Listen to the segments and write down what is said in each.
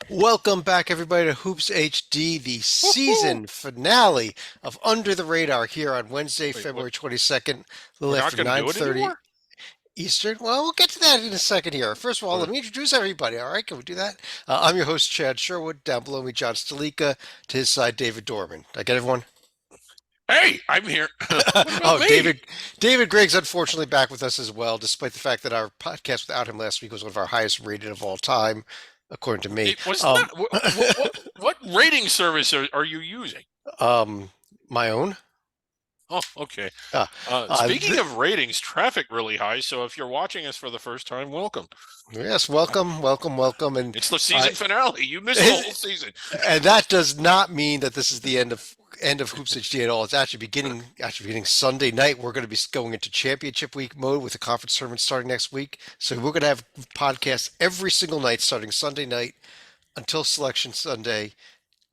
Welcome back, everybody, to Hoops HD, the Woohoo! season finale of Under the Radar here on Wednesday, Wait, what? February 22nd, a We're little not after going to do it 9:30 anymore? Eastern. Well, we'll get to that in a second here. First of all, let Okay. me introduce everybody, all right? Can we do that? I'm your host, Chad Sherwood. Down below me, John Stalika. To his side, David Dorman. Did I get everyone? Hey, I'm here. What about Oh, me? David Griggs, unfortunately, back with us as well, despite the fact that our podcast without him last week was one of our highest rated of all time, according to me. It was not. What rating service are you using? um, my own. Oh, okay. Uh, Speaking of ratings, traffic really high. So if you're watching us for the first time, welcome. yes, welcome, welcome, welcome, It's the uh, season finale. You missed the whole season. and that does not mean that this is the end of Hoops HD at all. It's actually beginning Sunday night. We're going to be going into championship week mode with the conference tournament starting next week. So we're going to have podcasts every single night starting Sunday night until Selection Sunday,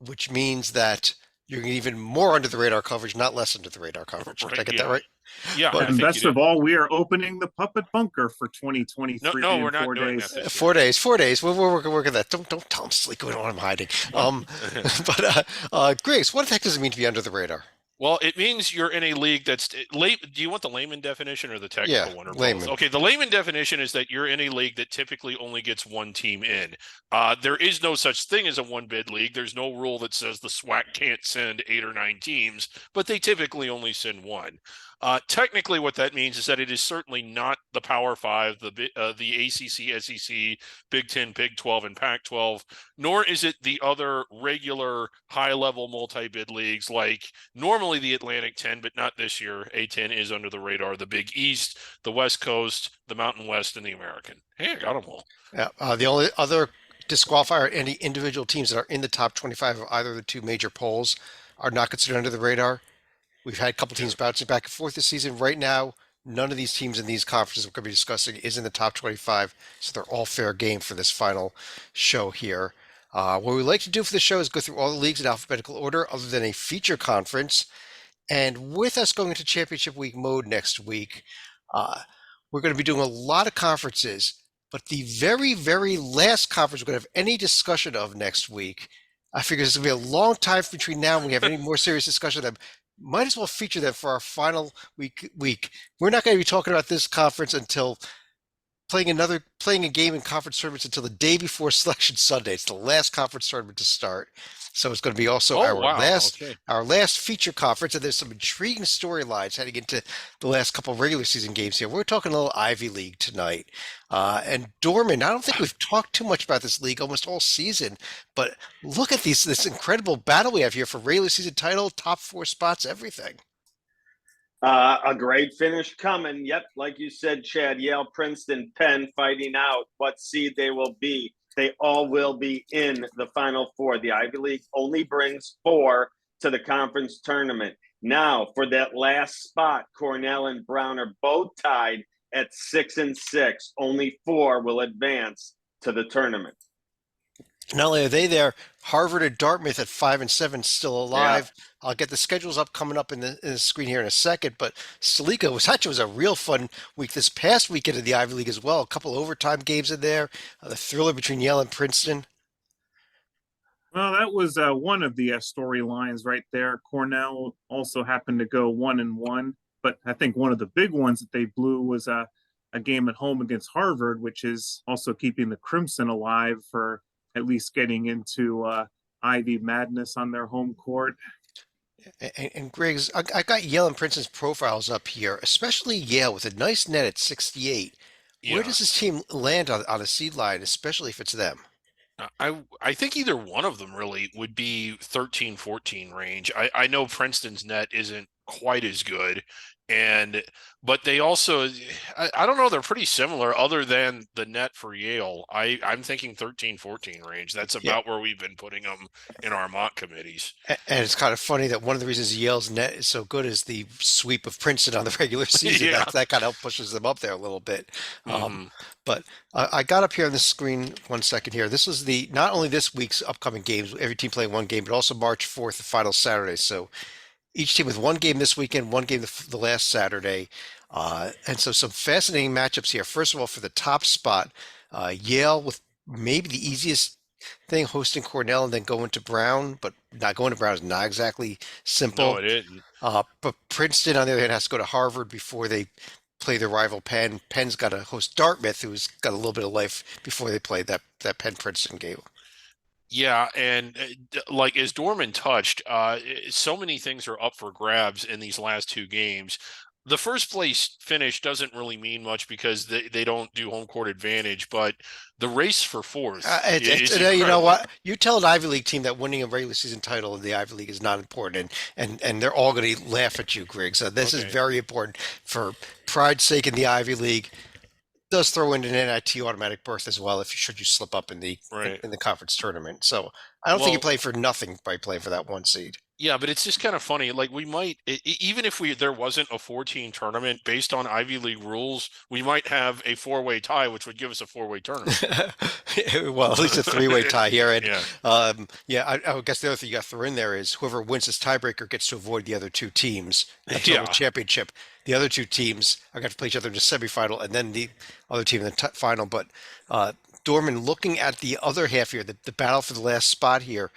which means that you're getting even more under the radar coverage, not less under the radar coverage. Did I Right? get that Yeah. right? Yeah, But I And think you best did. of all, we are opening the Puppet Bunker for No, 2023 no, we're in not four doing that days. this year. 4 days, 4 days. We're working that. Don't tell him, Sleek. We don't want him hiding. Grace, what the heck does it mean to be under the radar? Well, it means you're in a league that's late. Do you want the layman definition or the Yeah, technical one or both? layman. Okay, the layman definition is that you're in a league that typically only gets one team in. There is no such thing as a one bid league. There's no rule that says the SWAC can't send 8 or 9 teams, but they typically only send one. Technically, what that means is that it is certainly not the Power Five, the ACC, SEC, Big Ten, Big 12, and Pac 12, nor is it the other regular high level multi bid leagues like normally the Atlantic 10, but not this year. A10 is under the radar. The Big East, the West Coast, the Mountain West, and the American. Hey, I got them all. Yeah, the only other disqualifier, any individual teams that are in the top 25 of either of the two major polls are not considered under the radar. We've had a couple Yeah. teams bouncing back and forth this season. Right now, none of these teams in these conferences we're going to be discussing is in the top 25, so they're all fair game for this final show here. What we like to do for the show is go through all the leagues in alphabetical order, other than a feature conference. And with us going into championship week mode next week, uh, we're going to be doing a lot of conferences. But the very, very last conference we're going to have any discussion of next week, I figure it's going to be a long time between now and we have any more serious discussion of them. Might as well feature them for our final week. We're not going to be talking about this conference until playing a game in conference tournaments until the day before Selection Sunday. It's the last conference tournament to start. So it's going to be also Oh, our wow. last Okay. our last feature conference, and there's some intriguing storylines heading into the last couple of regular season games here. We're talking a little Ivy League tonight, and Dorman. I don't think we've talked too much about this league almost all season, but look at this incredible battle we have here for regular season title, top four spots, everything. A great finish coming. Yep, like you said, Chad, Yale, Princeton, Penn fighting out what seed they will be. They all will be in the Final Four. The Ivy League only brings four to the conference tournament. Now, for that last spot, Cornell and Brown are both tied at 6-6. Only four will advance to the tournament. Not only are they there, Harvard and Dartmouth at 5 and 7 still Yeah. alive. I'll get the schedules up coming up in the screen here in a second. But Salika was a real fun week this past weekend in the Ivy League as well. A couple overtime games in there. The thriller between Yale and Princeton. Well, that was one of the storylines right there. Cornell also happened to go 1-1, but I think one of the big ones that they blew was a game at home against Harvard, which is also keeping the Crimson alive for at least getting into Ivy Madness on their home court. And Griggs, I got Yale and Princeton's profiles up here, especially Yale with a nice net at 68. Where Yeah. does this team land on a seed line, especially if it's them? I think either one of them really would be 13, 14 range. I know Princeton's net isn't quite as good, and but they also I don't know, they're pretty similar other than the net for Yale. I'm thinking 13, 14 range. That's Yeah, about where we've been putting them in our mock committees. and it's kind of funny that one of the reasons Yale's net is so good is the sweep of Princeton on the regular season. Yeah. That kind of pushes them up there a little bit. Um, Hmm. but I got up here on the screen 1 second here. This is the not only this week's upcoming games, every team playing one game, but also March 4th, the final Saturday. So each team with one game this weekend, one game the last Saturday. And so some fascinating matchups here. First of all, for the top spot, Yale with maybe the easiest thing, hosting Cornell and then going to Brown, but not going to Brown is not exactly No, simple. it isn't. But Princeton, on the other hand, has to go to Harvard before they play their rival Penn. Penn's got to host Dartmouth, who's got a little bit of life before they play that Penn Princeton game. Yeah, and like as Dorman touched, so many things are up for grabs in these last two games. The first place finish doesn't really mean much because they don't do home court advantage, but the race for fourth is You know incredible. what? You tell an Ivy League team that winning a regular season title in the Ivy League is not important, and they're all going to laugh at you, Greg. So this is Okay. very important for pride's sake in the Ivy League. Does throw in an NIT automatic berth as well if should you slip up in the Right. in the conference tournament. So I don't think you Well, play for nothing by playing for that one seed. yeah, but it's just kind of funny. Like we might, even if there wasn't a 14 tournament based on Ivy League rules, we might have a four-way tie, which would give us a four-way tournament. Well, at least a three-way tie here. And Yeah. I guess the other thing you got to throw in there is whoever wins this tiebreaker gets to avoid the other two teams in the total Yeah. championship. The other two teams are going to play each other in the semifinal and then the other team in the final. But Dorman, looking at the other half here, the battle for the last spot here,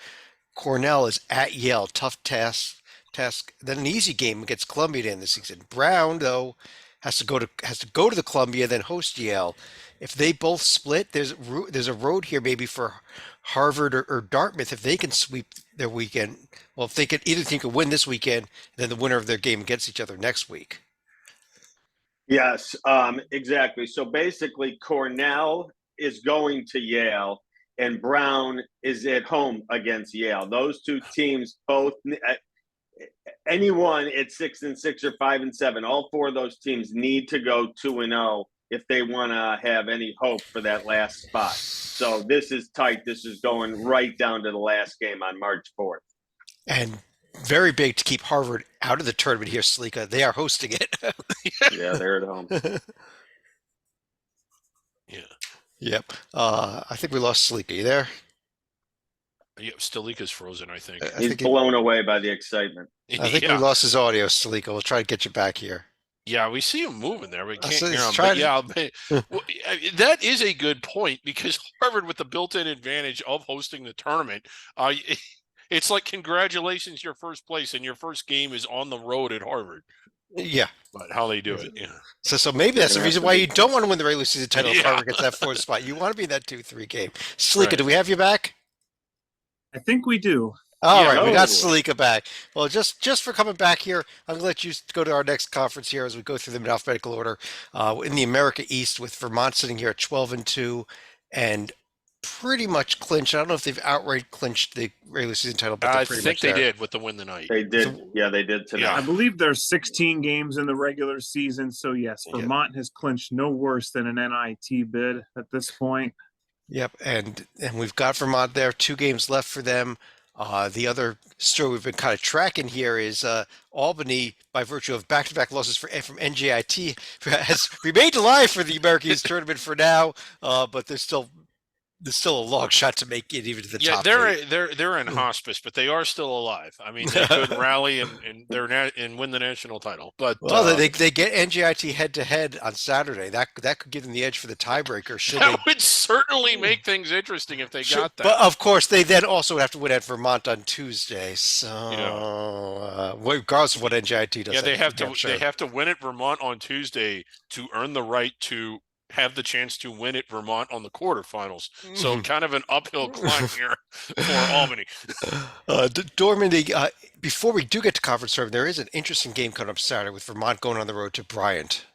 Cornell is at Yale, tough task. Then an easy game against Columbia to end the season. Brown, though, has to go to the Columbia, then host Yale. If they both split, there's a road here maybe for Harvard or Dartmouth if they can sweep their weekend. Well, if they could, either team could win this weekend, then the winner of their game against each other next week. Yes, exactly. So basically, Cornell is going to Yale, and Brown is at home against Yale. Those two teams both. Anyone at 6-6 or 5-7, all four of those teams need to go 2-0 if they want to have any hope for that last spot. So this is tight. This is going right down to the last game on March 4th. And very big to keep Harvard out of the tournament here, Salika. They are hosting it. Yeah, they're at home. Yeah. Yep. I think we lost Salika. You there? Yeah, Stalika's frozen, I think. I He's think blown away by the excitement. I think we Yeah. lost his audio, Salika. We'll try to get you back here. Yeah, we see him moving there. We can't So hear he's him. trying But to- yeah, well, that is a good point because Harvard, with the built-in advantage of hosting the tournament, it's like congratulations, your first place, and your first game is on the road at Harvard. Yeah. But how they do it, yeah. So maybe that's the gonna have reason to why be- you don't want to win the regular season title if Yeah. Harvard gets that fourth spot. You want to be in that 2-3 game. Salika, Right. do we have you back? I think we do. All Yeah. right, we got Oh. Salika back. Well, just for coming back here, I'm gonna let you go to our next conference here as we go through them in alphabetical order. In the America East, with Vermont sitting here at 12-2, and pretty much clinched. I don't know if they've outright clinched the regular season title, but they're I pretty think much they there. did with the win the night. They did. Yeah, they did tonight. Yeah. I believe there's 16 games in the regular season. So yes, Yeah. Vermont has clinched no worse than an NIT bid at this point. Yep, and we've got Vermont there. 2 games left for them. The other story we've been kind of tracking here is Albany, by virtue of back-to-back losses from NJIT, has remained alive for the American East tournament for now, but there's still a long shot to make it even to the Yeah, top they're 8. they're in hospice, but they are still alive. I mean, they could rally and and win the national title. But Well, they get NJIT head-to-head on Saturday. That could give them the edge for the tiebreaker. Should they? that would certainly make things interesting if they Should- got that. But of course, they then also would have to win at Vermont on Tuesday. So, regardless of what NJIT does, Yeah, they I'm have damn to sure. they have to win at Vermont on Tuesday to earn the right to have the chance to win at Vermont on the quarterfinals. So kind of an uphill climb here for Albany. Dorman, before we do get to conference tournament, there is an interesting game coming up Saturday with Vermont going on the road to Bryant.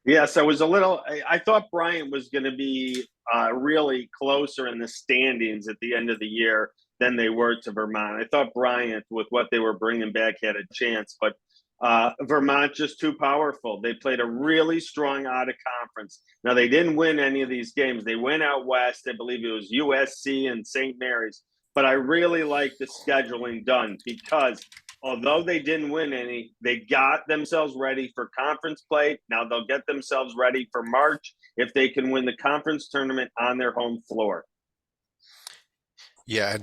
Yes, I was a little. I thought Bryant was going to be really closer in the standings at the end of the year than they were to Vermont. I thought Bryant, with what they were bringing back, had a chance, but Vermont just too powerful. They played a really strong out of conference. Now they didn't win any of these games. They went out west. I believe it was USC and St. Mary's. But I really like the scheduling done because although they didn't win any, they got themselves ready for conference play. Now they'll get themselves ready for March if they can win the conference tournament on their home floor. Yeah,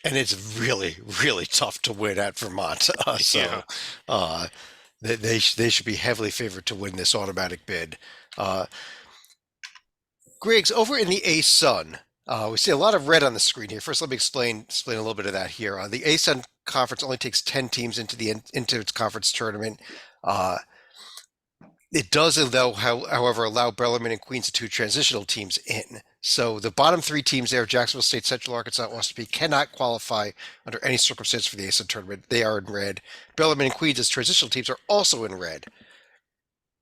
and it's really, really tough to win at Vermont. So they should be heavily favored to win this automatic bid. Griggs, over in the A-Sun, We see a lot of red on the screen here. First, let me explain a little bit of that here. The ASUN conference only takes 10 teams into its conference tournament. Uh, it does, though, however, allow Bellarmine and Queens, the two transitional teams, in. So the bottom three teams there, Jacksonville State, Central Arkansas, Austin Peay, cannot qualify under any circumstance for the ASUN tournament. They are in red. Bellarmine and Queens, as transitional teams, are also in red.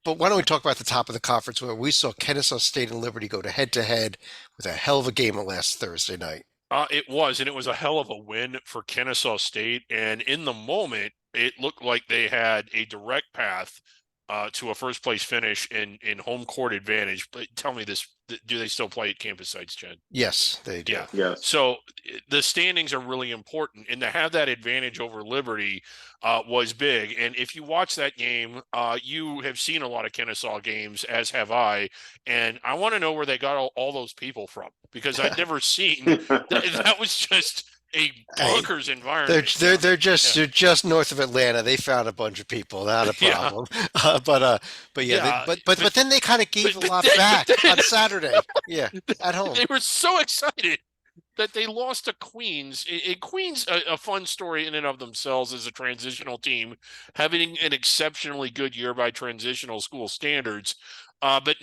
But why don't we talk about the top of the conference where we saw Kennesaw State and Liberty go to head with a hell of a game last Thursday night. It was, and it was a hell of a win for Kennesaw State. And in the moment, it looked like they had a direct path to a first place finish in home court advantage. But tell me this, do they still play at campus sites, Chad? Yes, they do. Yeah. Yes. So the standings are really important, and to have that advantage over Liberty was big. And if you watch that game, you have seen a lot of Kennesaw games, as have I. And I want to know where they got all those people from, because I'd never seen that was just a bonkers environment. They're just north of Atlanta. They found a bunch of people, not a Yeah. problem. But Yeah, but then they kind of gave a lot back on Saturday. Yeah, at home. They were so excited that they lost to Queens. Queens, a fun story in and of themselves as a transitional team, having an exceptionally good year by transitional school standards, but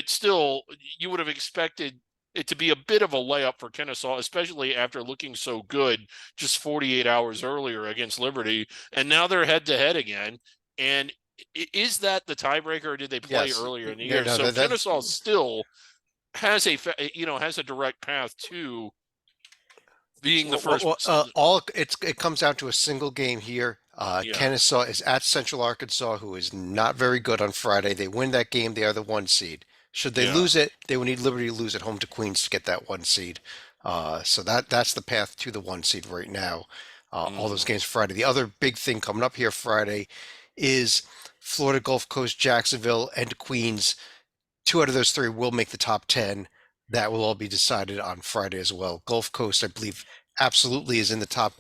still, you would have expected it to be a bit of a layup for Kennesaw, especially after looking so good just 48 hours earlier against Liberty, and now they're head to head again. And is that the tiebreaker, or did they play Yes. earlier in the No, year? no, So that- Kennesaw still has a direct path to being the first. It comes down to a single game here. Yeah. Kennesaw is at Central Arkansas, who is not very good on Friday. They win that game, they are the 1 seed. Should they Yeah. lose it, they will need Liberty to lose at home to Queens to get that 1 seed. So that's the path to the 1 seed right now. All those games Friday. The other big thing coming up here Friday is Florida Gulf Coast, Jacksonville, and Queens. 2 out of those 3 will make the top 10. That will all be decided on Friday as well. Gulf Coast, I believe, absolutely is in the top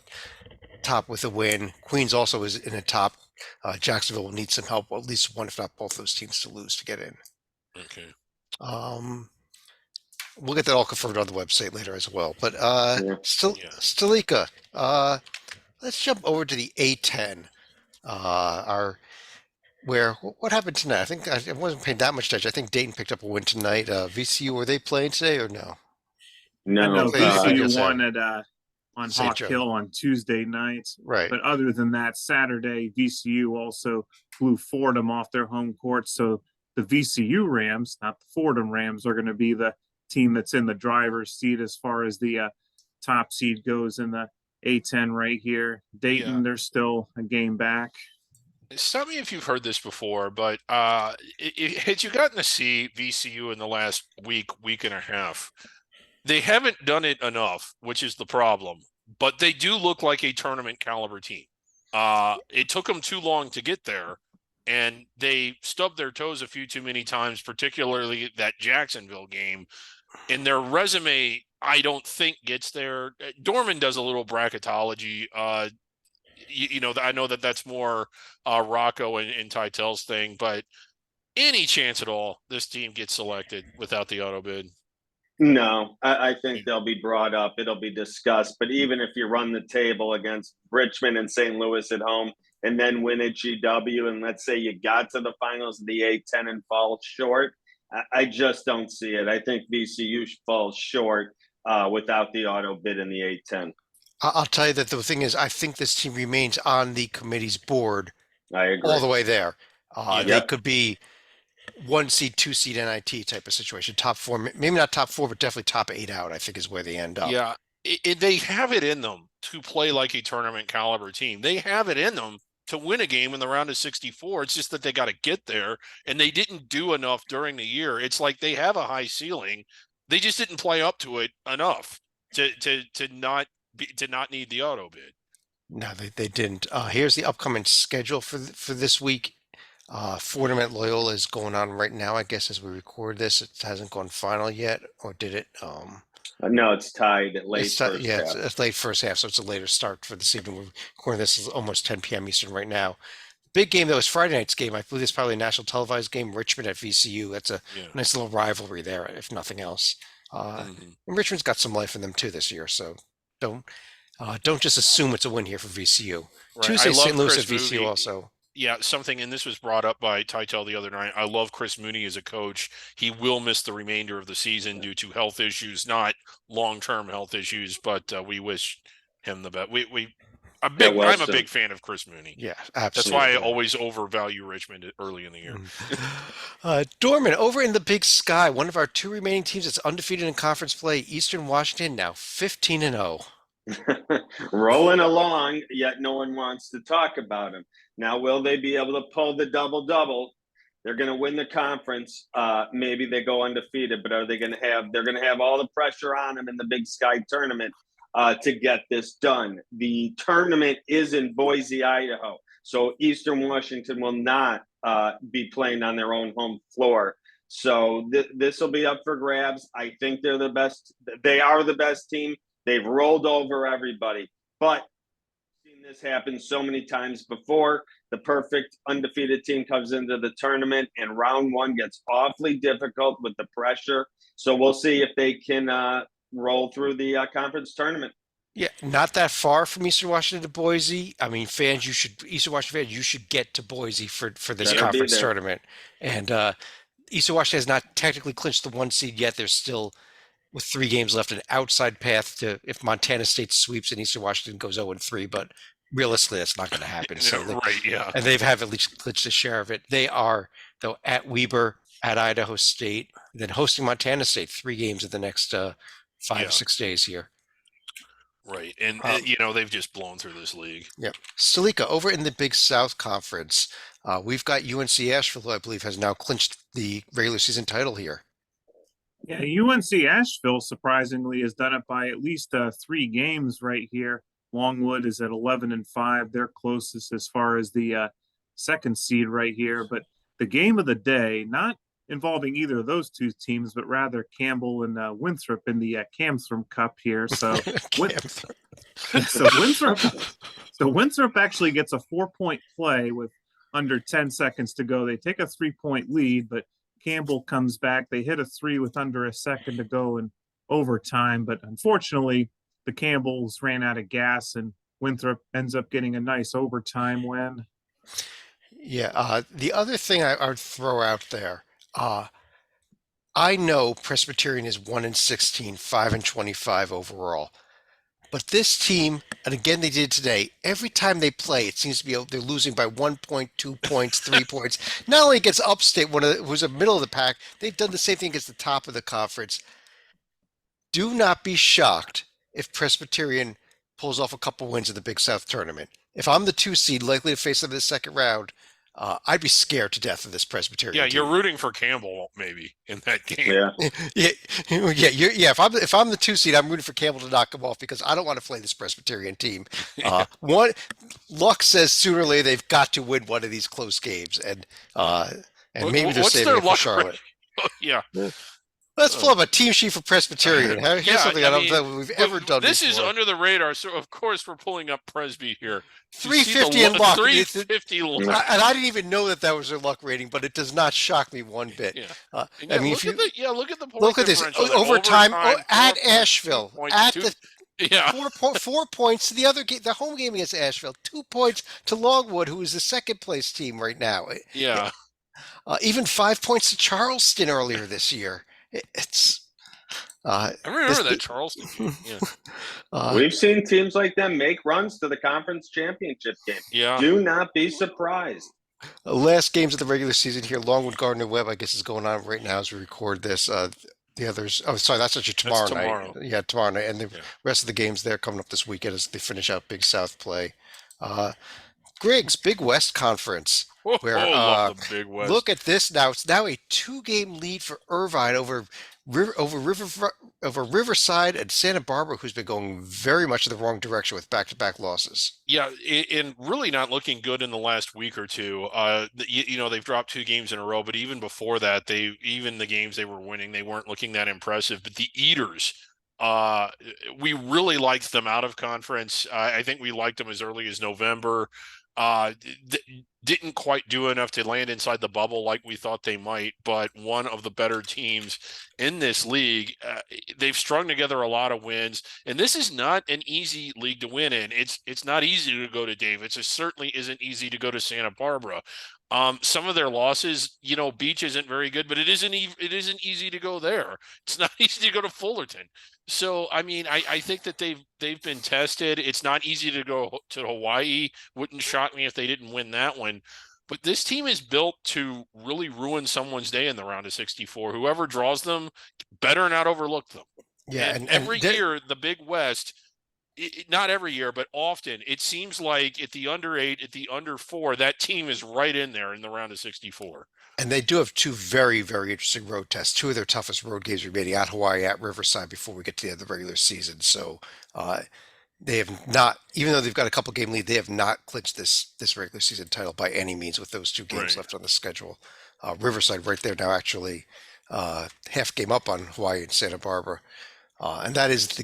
with a win. Queens also is in the top. Jacksonville will need some help, at least one, if not both those teams, to lose to get in. Okay. We'll get that all confirmed on the website later as well. But Yeah. Stalika, let's jump over to the A10. What happened tonight? I think I wasn't paying that much attention. I think Dayton picked up a win tonight. VCU, were they playing today or no? I No, know I guess VCU so. won at on St. Hawk Joe. Hill on Tuesday night. Right. But other than that, Saturday, VCU also blew Fordham off their home court. So the VCU Rams, not the Fordham Rams, are going to be the team that's in the driver's seat as far as the top seed goes in the A10 right here. Dayton, Yeah. they're still a game back. Stop me if you've heard this before, but had you gotten to see VCU in the last week and a half? They haven't done it enough, which is the problem. But they do look like a tournament caliber team. It took them too long to get there, and they stubbed their toes a few too many times, particularly that Jacksonville game. And their resume, I don't think, gets there. Dorman does a little bracketology. I know that's more Rocco and Tytel's thing, but any chance at all this team gets selected without the auto bid? No, I think they'll be brought up. It'll be discussed. But even if you run the table against Richmond and St. Louis at home and then win at GW, and let's say you got to the finals of the A10 and fall short, I just don't see it. I think VCU falls short without the auto bid in the A10. I'll tell you that the thing is, I think this team remains on the committee's board I agree. all the way there. They Yep. could be 1 seed, 2 seed NIT type of situation. Top 4, maybe not top 4, but definitely top 8 out, I think is where they end up. Yeah, they have it in them to play like a tournament caliber team. They have it in them to win a game in the round of 64. It's just that they got to get there, and they didn't do enough during the year. It's like they have a high ceiling. They just didn't play up to it enough to not need the auto bid. No, they didn't. Here's the upcoming schedule for this week. Fordham at Loyola is going on right now, I guess, as we record this. It hasn't gone final yet, or did it? No, it's tied at late It's first yeah, half. it's late first half, so it's a later start for this evening. We're recording this is almost 10 p.m. Eastern right now. Big game though is Friday night's game. I believe it's probably a national televised game. Richmond at VCU. That's a Yeah. nice little rivalry there, if nothing else. Mhm. And Richmond's got some life in them too this year, so don't don't just assume it's a win here for VCU. Right. I Tuesday, St. love Louis at Chris VCU Mooney. also. Yeah, something, and this was brought up by Tytel the other night. I love Chris Mooney as a coach. He will miss the remainder of the season due to health issues, not long-term health issues, but we wish him the best. Get well I'm a soon. big fan of Chris Mooney. Yeah, That's why I absolutely. always overvalue Richmond early in the year. Dorman, over in the Big Sky, one of our two remaining teams that's undefeated in conference play, Eastern Washington, now 15-0. Rolling along, yet no one wants to talk about him. Now, will they be able to pull the double-double? They're going to win the conference. Maybe they go undefeated, but are they going to have? They're going to have all the pressure on them in the Big Sky tournament to get this done. The tournament is in Boise, Idaho, so Eastern Washington will not be playing on their own home floor. So this will be up for grabs. I think they're the best. They are the best team. They've rolled over everybody, but seen this happen so many times before. The perfect undefeated team comes into the tournament, and round one gets awfully difficult with the pressure. So we'll see if they can roll through the conference tournament. Yeah, not that far from Eastern Washington to Boise. I mean, Eastern Washington fans, you should get to Boise for this Better be conference there. tournament. And Eastern Washington has not technically clinched the 1 seed yet. There's still, with 3 games left, an outside path to if Montana State sweeps and Eastern Washington goes 0-3. But realistically, that's not going to happen. Right, yeah. And they have at least clinched a share of it. They are, though, at Weber, at Idaho State, then hosting Montana State 3 games in the next 5 Yeah. or 6 days here. Right. And, they've just blown through this league. Yeah. Stalika, over in the Big South Conference, we've got UNC Asheville, who I believe has now clinched the regular season title here. Yeah, UNC Asheville surprisingly has done it by at least 3 games right here. Longwood is at 11-5. They're closest as far as the second seed right here. But the game of the day, not involving either of those two teams, but rather Campbell and Winthrop in the Camthrum Cup here. So, so Winthrop actually gets a 4-point play with under 10 seconds to go. They take a 3-point lead, but Campbell comes back. They hit a 3 with under a second to go in overtime, but unfortunately, the Campbells ran out of gas, and Winthrop ends up getting a nice overtime win. Yeah. The other thing I would throw out there, I know Presbyterian is 1-16, 5-25 overall. But this team, and again they did today, every time they play, it seems to be they're losing by 1 point, 2 points, 3 points. Not only against Upstate, who's a middle of the pack, they've done the same thing against the top of the conference. Do not be shocked if Presbyterian pulls off a couple wins in the Big South tournament. If I'm the 2 seed, likely to face them in the second round, I'd be scared to death of this Presbyterian Yeah, team. you're rooting for Campbell maybe in that game. Yeah. Yeah. If I'm the 2 seed, I'm rooting for Campbell to knock him off because I don't want to play this Presbyterian team. Luck says sooner or later they've got to win one of these close games, and maybe they're What's saving their it for luck Charlotte. Yeah. Let's pull up a team sheet for Presbyterian. Here's Yeah, something I I don't mean, think we've ever done This before. is under the radar, so of course we're pulling up Presby here. 350 in luck. 350 luck. And I didn't even know that was their luck rating, but it does not shock me one bit. Yeah. I mean, look at the point look at this differential. overtime at 4 Asheville, points, at 2 the Yeah. 4 points to the other game, the home game against Asheville, 2 points to Longwood, who is the second place team right now. Yeah. Even 5 points to Charleston earlier this year. It's. I remember that Charleston game. Yeah. We've seen teams like them make runs to the conference championship game. Yeah. Do not be surprised. Last games of the regular season here, Longwood Gardner Webb, I guess, is going on right now as we record this. The others, sorry, that's actually tomorrow night. Yeah, tomorrow night. And the rest of the games there coming up this weekend as they finish out Big South play. Griggs, Big West Conference. Where love the Big West. Look at this now. It's now a 2-game lead for Irvine over Riverside and Santa Barbara, who's been going very much in the wrong direction with back-to-back losses. Yeah, and really not looking good in the last week or two. They've dropped 2 games in a row, but even before that, even the games they were winning, they weren't looking that impressive. But the Eaters, we really liked them out of conference. I think we liked them as early as November. didn't quite do enough to land inside the bubble like we thought they might, but one of the better teams in this league. They've strung together a lot of wins, and this is not an easy league to win in. It's not easy to go to Davis. It certainly isn't easy to go to Santa Barbara. Some of their losses, Beach isn't very good, but it isn't easy to go there. It's not easy to go to Fullerton. So, I mean, I think that they've been tested. It's not easy to go to Hawaii. Wouldn't shock me if they didn't win that one. But this team is built to really ruin someone's day in the round of 64. Whoever draws them better not overlook them. Yeah, And every year, the Big West, not every year, but often, it seems like at the under 8, at the under 4, that team is right in there in the round of 64. And they do have two very, very interesting road tests. Two of their toughest road games remaining at Hawaii, at Riverside before we get to the end of the regular season. So they have not, even though they've got a couple game lead, they have not clinched this regular season title by any means with those two games Right. left on the schedule. Riverside right there now actually half game up on Hawaii and Santa Barbara. And that is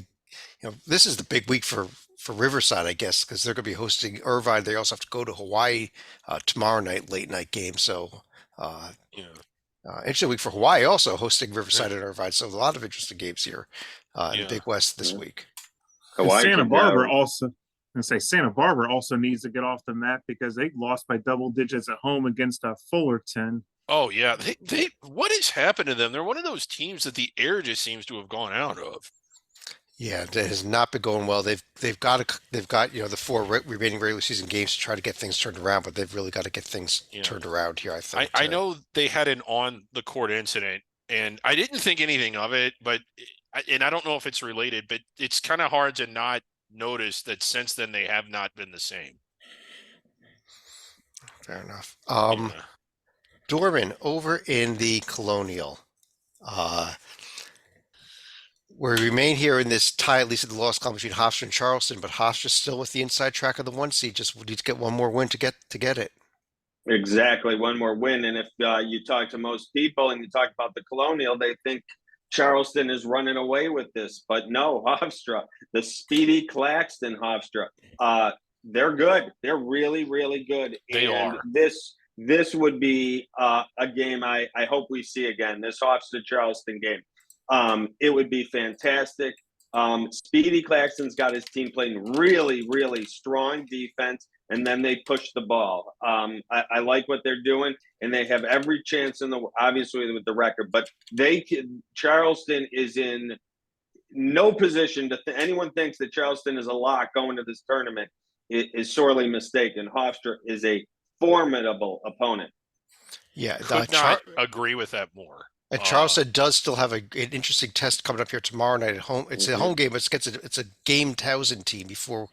this is the big week for Riverside, I guess, because they're going to be hosting Irvine. They also have to go to Hawaii tomorrow night, late night game. So Yeah. interesting week for Hawaii, also hosting Riverside and Irvine. So a lot of interesting games here in Yeah. the Big West this Yeah. week. And Hawaii Santa could Barbara go. also, and say Santa Barbara also needs to get off the mat because they lost by double digits at home against Fullerton. Oh yeah, they what has happened to them? They're one of those teams that the air just seems to have gone out of. Yeah, that has not been going well. They've got the four remaining regular season games to try to get things turned around, but they've really got to get things Yeah. turned around here. I think. I know they had an on the court incident, and I didn't think anything of it, but and I don't know if it's related, but it's kind of hard to not notice that since then they have not been the same. Fair enough. Yeah. Dorman over in the Colonial. We remain here in this tie, at least at the loss column between Hofstra and Charleston, but Hofstra's still with the inside track of the 1 seed. Just need to get one more win to get it. Exactly, one more win. And if you talk to most people and you talk about the Colonial, they think Charleston is running away with this. But no, Hofstra, the speedy Claxton Hofstra, they're good. They're really, really good. They and are. This would be a game I hope we see again, this Hofstra Charleston game. It would be fantastic. Speedy Claxton's got his team playing really, really strong defense, and then they push the ball. I like what they're doing, and they have every chance obviously with the record, but Charleston is in no position to anyone thinks that Charleston is a lock going to this tournament is sorely mistaken. Hofstra is a formidable opponent. Yeah, Could not agree with that more. And Charleston does still have an interesting test coming up here tomorrow night at home. It's a home game, but it's a game Towson team before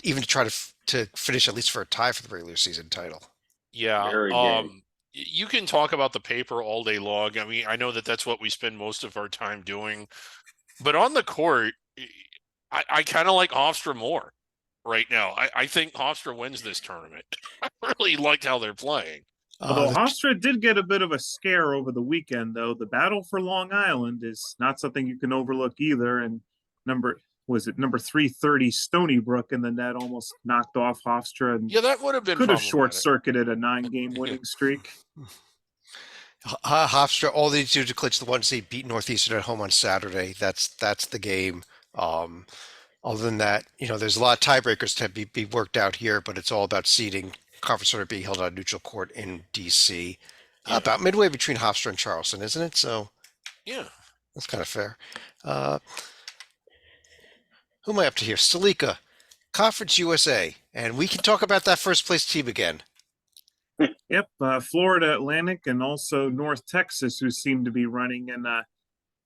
even to try to finish at least for a tie for the regular season title. Yeah. Very good. You can talk about the paper all day long. I mean, I know that that's what we spend most of our time doing, but on the court, I kind of like Hofstra more right now. I think Hofstra wins this tournament. I really liked how they're playing. Although Hofstra did get a bit of a scare over the weekend, though, the battle for Long Island is not something you can overlook either. And number 330 Stony Brook in the net almost knocked off Hofstra and Yeah, that would have been could have problematic. short-circuited a 9-game winning streak. Hofstra, all they need to do to clinch the 1 seed, beat Northeastern at home on Saturday. That's the game. Other than that, there's a lot of tiebreakers to be worked out here, but it's all about seeding. Conference tournament being held on a neutral court in DC, about midway between Hofstra and Charleston, isn't it? So, Yeah. that's kind of fair. Who am I up to here? Salika, Conference USA, and we can talk about that first place team again. Yep, Florida Atlantic and also North Texas, who seem to be running in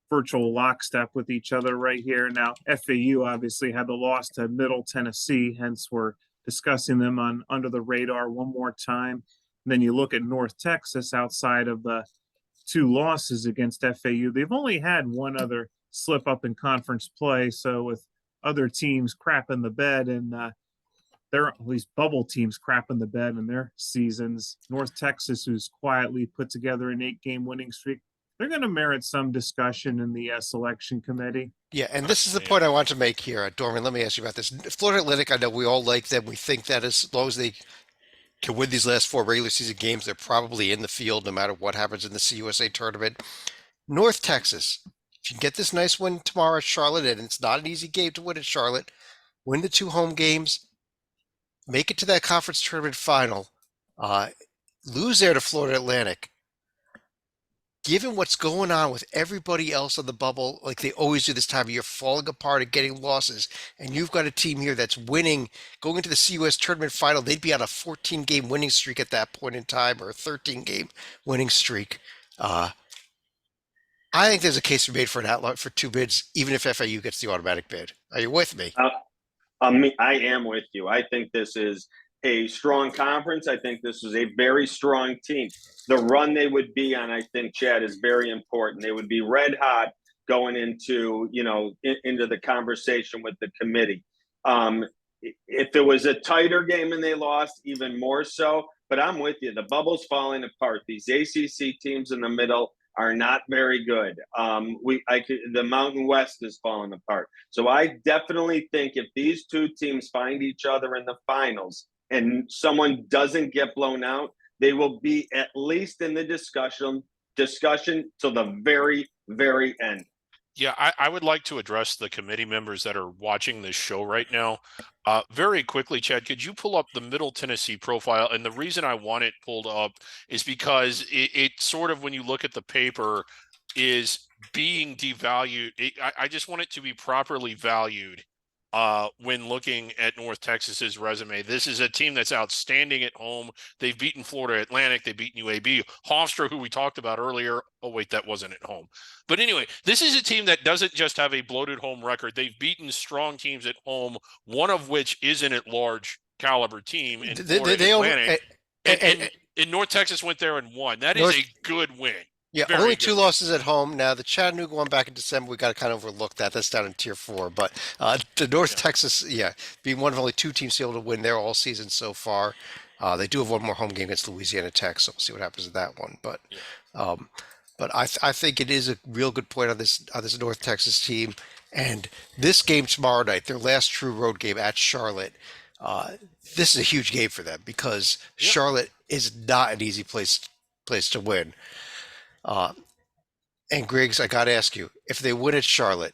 virtual lockstep with each other right here. Now, FAU obviously had the loss to Middle Tennessee, hence we're discussing them on Under the Radar one more time. And then you look at North Texas outside of the 2 losses against FAU. They've only had one other slip up in conference play. So with other teams crapping the bed and they're at least bubble teams crapping the bed in their seasons, North Texas, who's quietly put together an 8-game winning streak, they're going to merit some discussion in the selection committee. Yeah, and this is the point I want to make here. Dorman, let me ask you about this. Florida Atlantic, I know we all like them. We think that as long as they can win these last 4 regular season games. They're probably in the field no matter what happens in the CUSA tournament. North Texas, if you can get this nice win tomorrow at Charlotte, and it's not an easy game to win at Charlotte, win the 2 home games, make it to that conference tournament final, lose there to Florida Atlantic. Given what's going on with everybody else on the bubble, like they always do this time of year, falling apart and getting losses, and you've got a team here that's winning, going into the CUS tournament final, they'd be on a 14-game winning streak at that point in time, or a 13-game winning streak. I think there's a case to be made for an outlaw for 2 bids, even if FAU gets the automatic bid. Are you with me? I am with you. I think this is a strong conference. I think this is a very strong team. The run they would be on, I think, Chad, is very important. They would be red hot going into, into the conversation with the committee. If it was a tighter game and they lost, even more so. But I'm with you. The bubble's falling apart. These ACC teams in the middle are not very good. The Mountain West is falling apart. So I definitely think if these 2 teams find each other in the finals and someone doesn't get blown out, they will be at least in the discussion till the very, very end. Yeah, I would like to address the committee members that are watching this show right now. Very quickly, Chad, could you pull up the Middle Tennessee profile? And the reason I want it pulled up is because it sort of, when you look at the paper, is being devalued. I just want it to be properly valued when looking at North Texas's resume. This is a team that's outstanding at home. They've beaten Florida Atlantic. They've beaten UAB. Hofstra, who we talked about earlier. Oh, wait, that wasn't at home. But anyway, this is a team that doesn't just have a bloated home record. They've beaten strong teams at home, one of which is an at-large caliber team in Florida Atlantic. And North Texas went there and won. That is a good win. Yeah, Very only good. 2 losses at home. Now, the Chattanooga one back in December, we got to kind of overlook that. That's down in Tier 4. But the North Texas, being one of only 2 teams able to win there all season so far. They do have one more home game against Louisiana Tech, so we'll see what happens with that one. But I think it is a real good point on this North Texas team. And this game tomorrow night, their last true road game at Charlotte, this is a huge game for them because Charlotte is not an easy place to win. And Griggs, I got to ask you, if they win at Charlotte,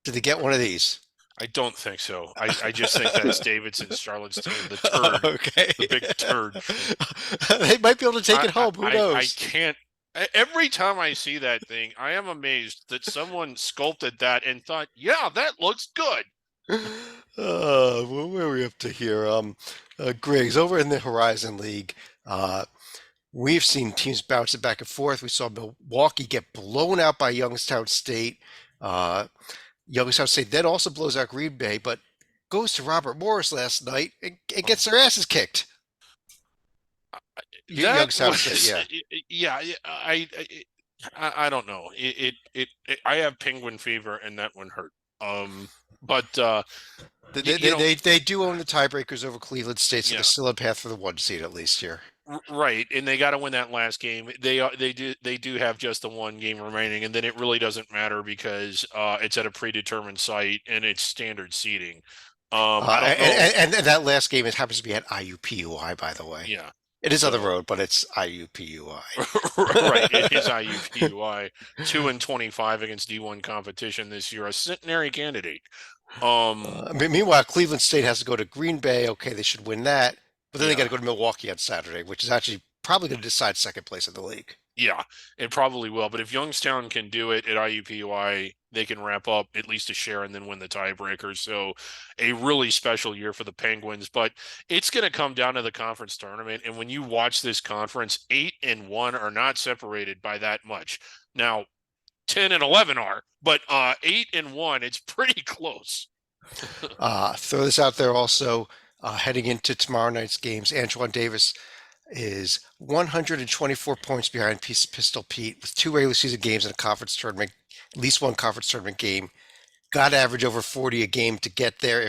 do they get one of these? I don't think so. I just think that's Davidson's Charlotte's team, the turd, Okay. the big turd. They might be able to take it home. Who knows? I can't. Every time I see that thing, I am amazed that someone sculpted that and thought, yeah, that looks good. Well, where are we up to here? Griggs, over in the Horizon League, we've seen teams bounce it back and forth. We saw Milwaukee get blown out by Youngstown State. Youngstown State then also blows out Green Bay, but goes to Robert Morris last night and gets their asses kicked. Youngstown State, yeah. I don't know. I have penguin fever, and that one hurt. But they do own the tiebreakers over Cleveland State, so they're still in path for the 1 seed at least here. Right, and they got to win that last game. They do have just the 1 game remaining, and then it really doesn't matter because it's at a predetermined site and it's standard seating. And that last game, it happens to be at IUPUI, by the way. Yeah. It is on the road, but it's IUPUI. Right, it is IUPUI. 2-25 against D1 competition this year, a centenary candidate. Meanwhile, Cleveland State has to go to Green Bay. Okay, they should win that, but then they got to go to Milwaukee on Saturday, which is actually probably going to decide second place in the league. Yeah, it probably will. But if Youngstown can do it at IUPUI, they can wrap up at least a share and then win the tiebreaker. So a really special year for the Penguins. But it's going to come down to the conference tournament. And when you watch this conference, 8 and 1 are not separated by that much. Now, 10 and 11 are, but 8 and 1, it's pretty close. Throw this out there also, heading into tomorrow night's games, Antoine Davis is 124 points behind Pistol Pete with 2 regular season games in a conference tournament, at least 1 conference tournament game. Got to average over 40 a game to get there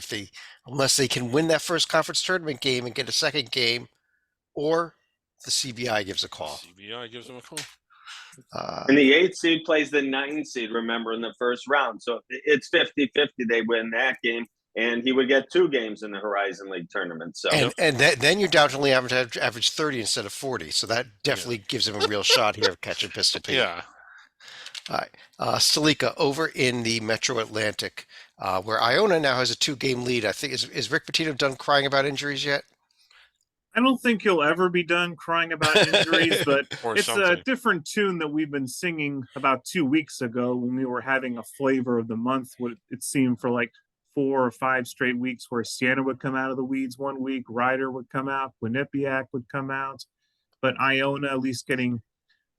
unless they can win that first conference tournament game and get a second game, or the CBI gives a call. CBI gives them a call. And the 8th seed plays the 9th seed, remember, in the first round. So it's 50-50. They win that game. and he would get 2 games in the Horizon League tournament. So And then you're down to only average 30 instead of 40. So that definitely gives him a real shot here of catching Pistol Pete. Yeah. All right. Stalika over in the Metro Atlantic, where Iona now has a 2-game lead. I think is Rick Pitino done crying about injuries yet? I don't think he'll ever be done crying about injuries, but Or it's a something. different tune that we've been singing about 2 weeks ago when we were having a flavor of the month. What it seemed for like 4 or 5 straight weeks, where Siena would come out of the weeds one week, Ryder would come out, Quinnipiac would come out, but Iona at least getting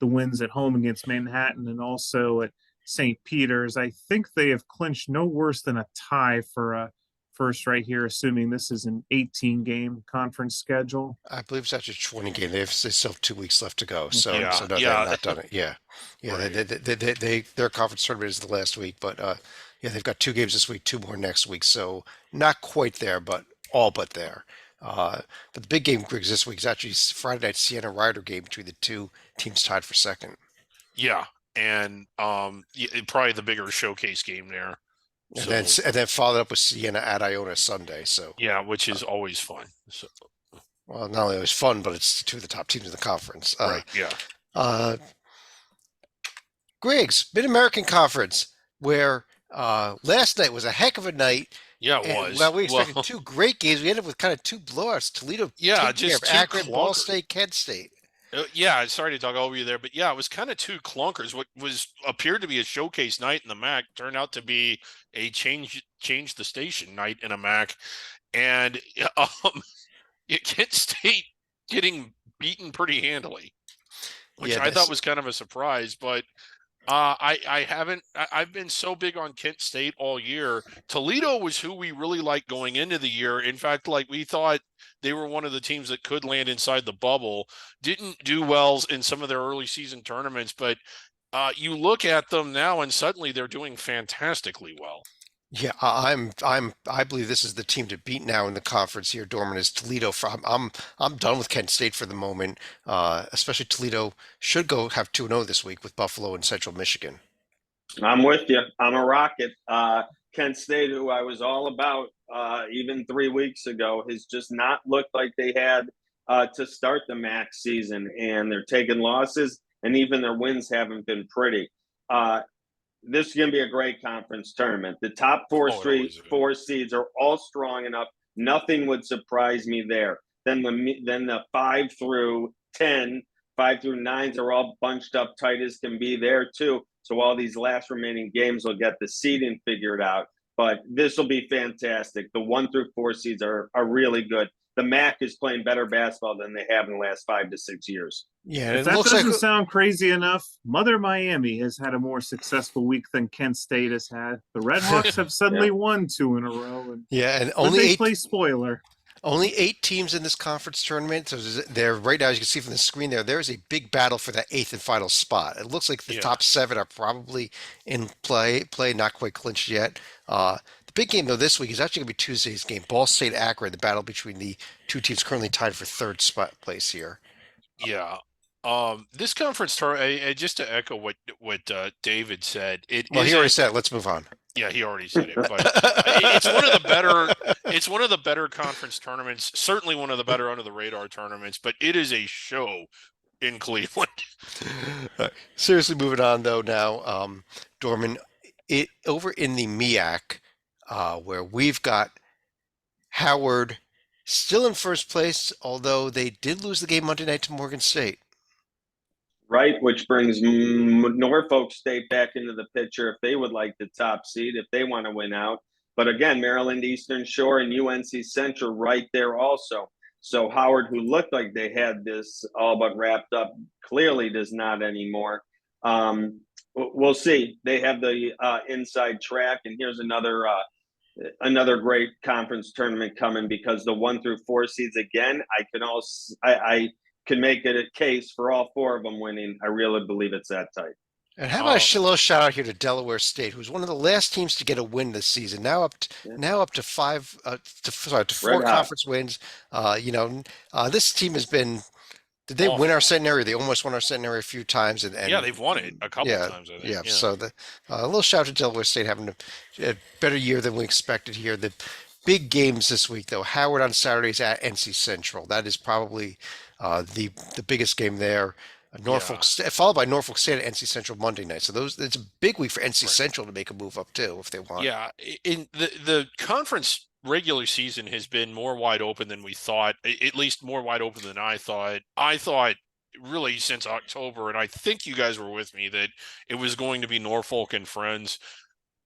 the wins at home against Manhattan and also at St. Peter's. I think they have clinched no worse than a tie for first right here, assuming this is an 18-game conference schedule. I believe it's actually a 20 game. They still have 2 weeks left to go. So, Yeah, so no, yeah. they've not done it. Yeah. Yeah. Right. Their conference tournament is the last week, but yeah, they've got 2 games this week, 2 more next week. So not quite there, but all but there. But the big game, Griggs, this week is actually Friday night Siena Ryder game between the 2 teams tied for second. Yeah. And probably the bigger showcase game there. And then followed up with Siena at Iona Sunday. So yeah, which is always fun. So, well, not only was fun, but it's 2 of the top teams in the conference. right. Yeah. Griggs, Mid-American Conference, where last night was a heck of a night. Yeah, it And, was. well, we expected 2 great games. We ended up with kind of 2 blowouts. Toledo, Yeah, taking care just of 2 Akron, Ball clunkers. State, Kent State. Yeah, sorry to talk over you there, but yeah, it was kind of 2 clunkers. What was appeared to be a showcase night in the MAC turned out to be a change the station night in a MAC, and Kent State getting beaten pretty handily, which Yeah, I that's- thought was kind of a surprise. But I've been so big on Kent State all year. Toledo was who we really liked going into the year. In fact, like we thought they were one of the teams that could land inside the bubble. Didn't do well in some of their early season tournaments, but you look at them now and suddenly they're doing fantastically well. Yeah, I believe this is the team to beat now in the conference here. Dorman is Toledo. I'm done with Kent State for the moment. Especially Toledo should go have 2-0 this week with Buffalo and Central Michigan. I'm with you. I'm a Rocket. Kent State, who I was all about even 3 weeks ago, has just not looked like they had to start the MAC season, and they're taking losses, and even their wins haven't been pretty. This is going to be a great conference tournament. The top 4 seeds are all strong enough. Nothing would surprise me there. Then the 5 through 10, 5 through 9s are all bunched up tight as can be there too. So all these last remaining games will get the seeding figured out. But this will be fantastic. The 1 through 4 seeds are really good. The MAC is playing better basketball than they have in the last 5 to 6 years. Yeah, If it that looks doesn't like sound crazy enough, Mother Miami has had a more successful week than Kent State has had. The Redhawks have suddenly won 2 in a row, and and but they play spoiler. only 8 teams in this conference tournament. So there right now, as you can see from the screen there is a big battle for that 8th and final spot. It looks like the top 7 are probably in play, not quite clinched yet. The big game though this week is actually going to be Tuesday's game, Ball State Akron, the battle between the 2 teams currently tied for 3rd spot place here. Yeah. This conference tournament, just to echo what David said, He already said it. Let's move on. Yeah, he already said it, but it's one of the better. It's one of the better conference tournaments. Certainly one of the better under the radar tournaments. But it is a show in Cleveland. Seriously, moving on though now, Dorman, over in the MEAC, where we've got Howard still in first place, although they did lose the game Monday night to Morgan State. Right, which brings Norfolk State back into the picture if they would like the top seed, if they want to win out. But again, Maryland Eastern Shore and UNC Central right there also. So Howard, who looked like they had this all but wrapped up, clearly does not anymore. We'll see. They have the inside track, and here's another great conference tournament coming because the 1 through 4 seeds again. I can make it a case for all 4 of them winning. I really believe it's that tight. And how about a little shout out here to Delaware State, who's one of the last teams to get a win this season. Now up to 4 conference wins. This team has been. Did they win our centenary? They almost won our centenary a few times, and yeah, they've won it a couple of times. I think. So a little shout out to Delaware State having a better year than we expected here. The big games this week, though. Howard on Saturdays at NC Central. That is probably the biggest game there. Yeah. Followed by Norfolk State at NC Central Monday night. So it's a big week for NC Right. Central to make a move up too if they want. Yeah, in the conference regular season has been more wide open than we thought, at least more wide open than I thought. I thought really since October, and I think you guys were with me, that it was going to be Norfolk and Friends.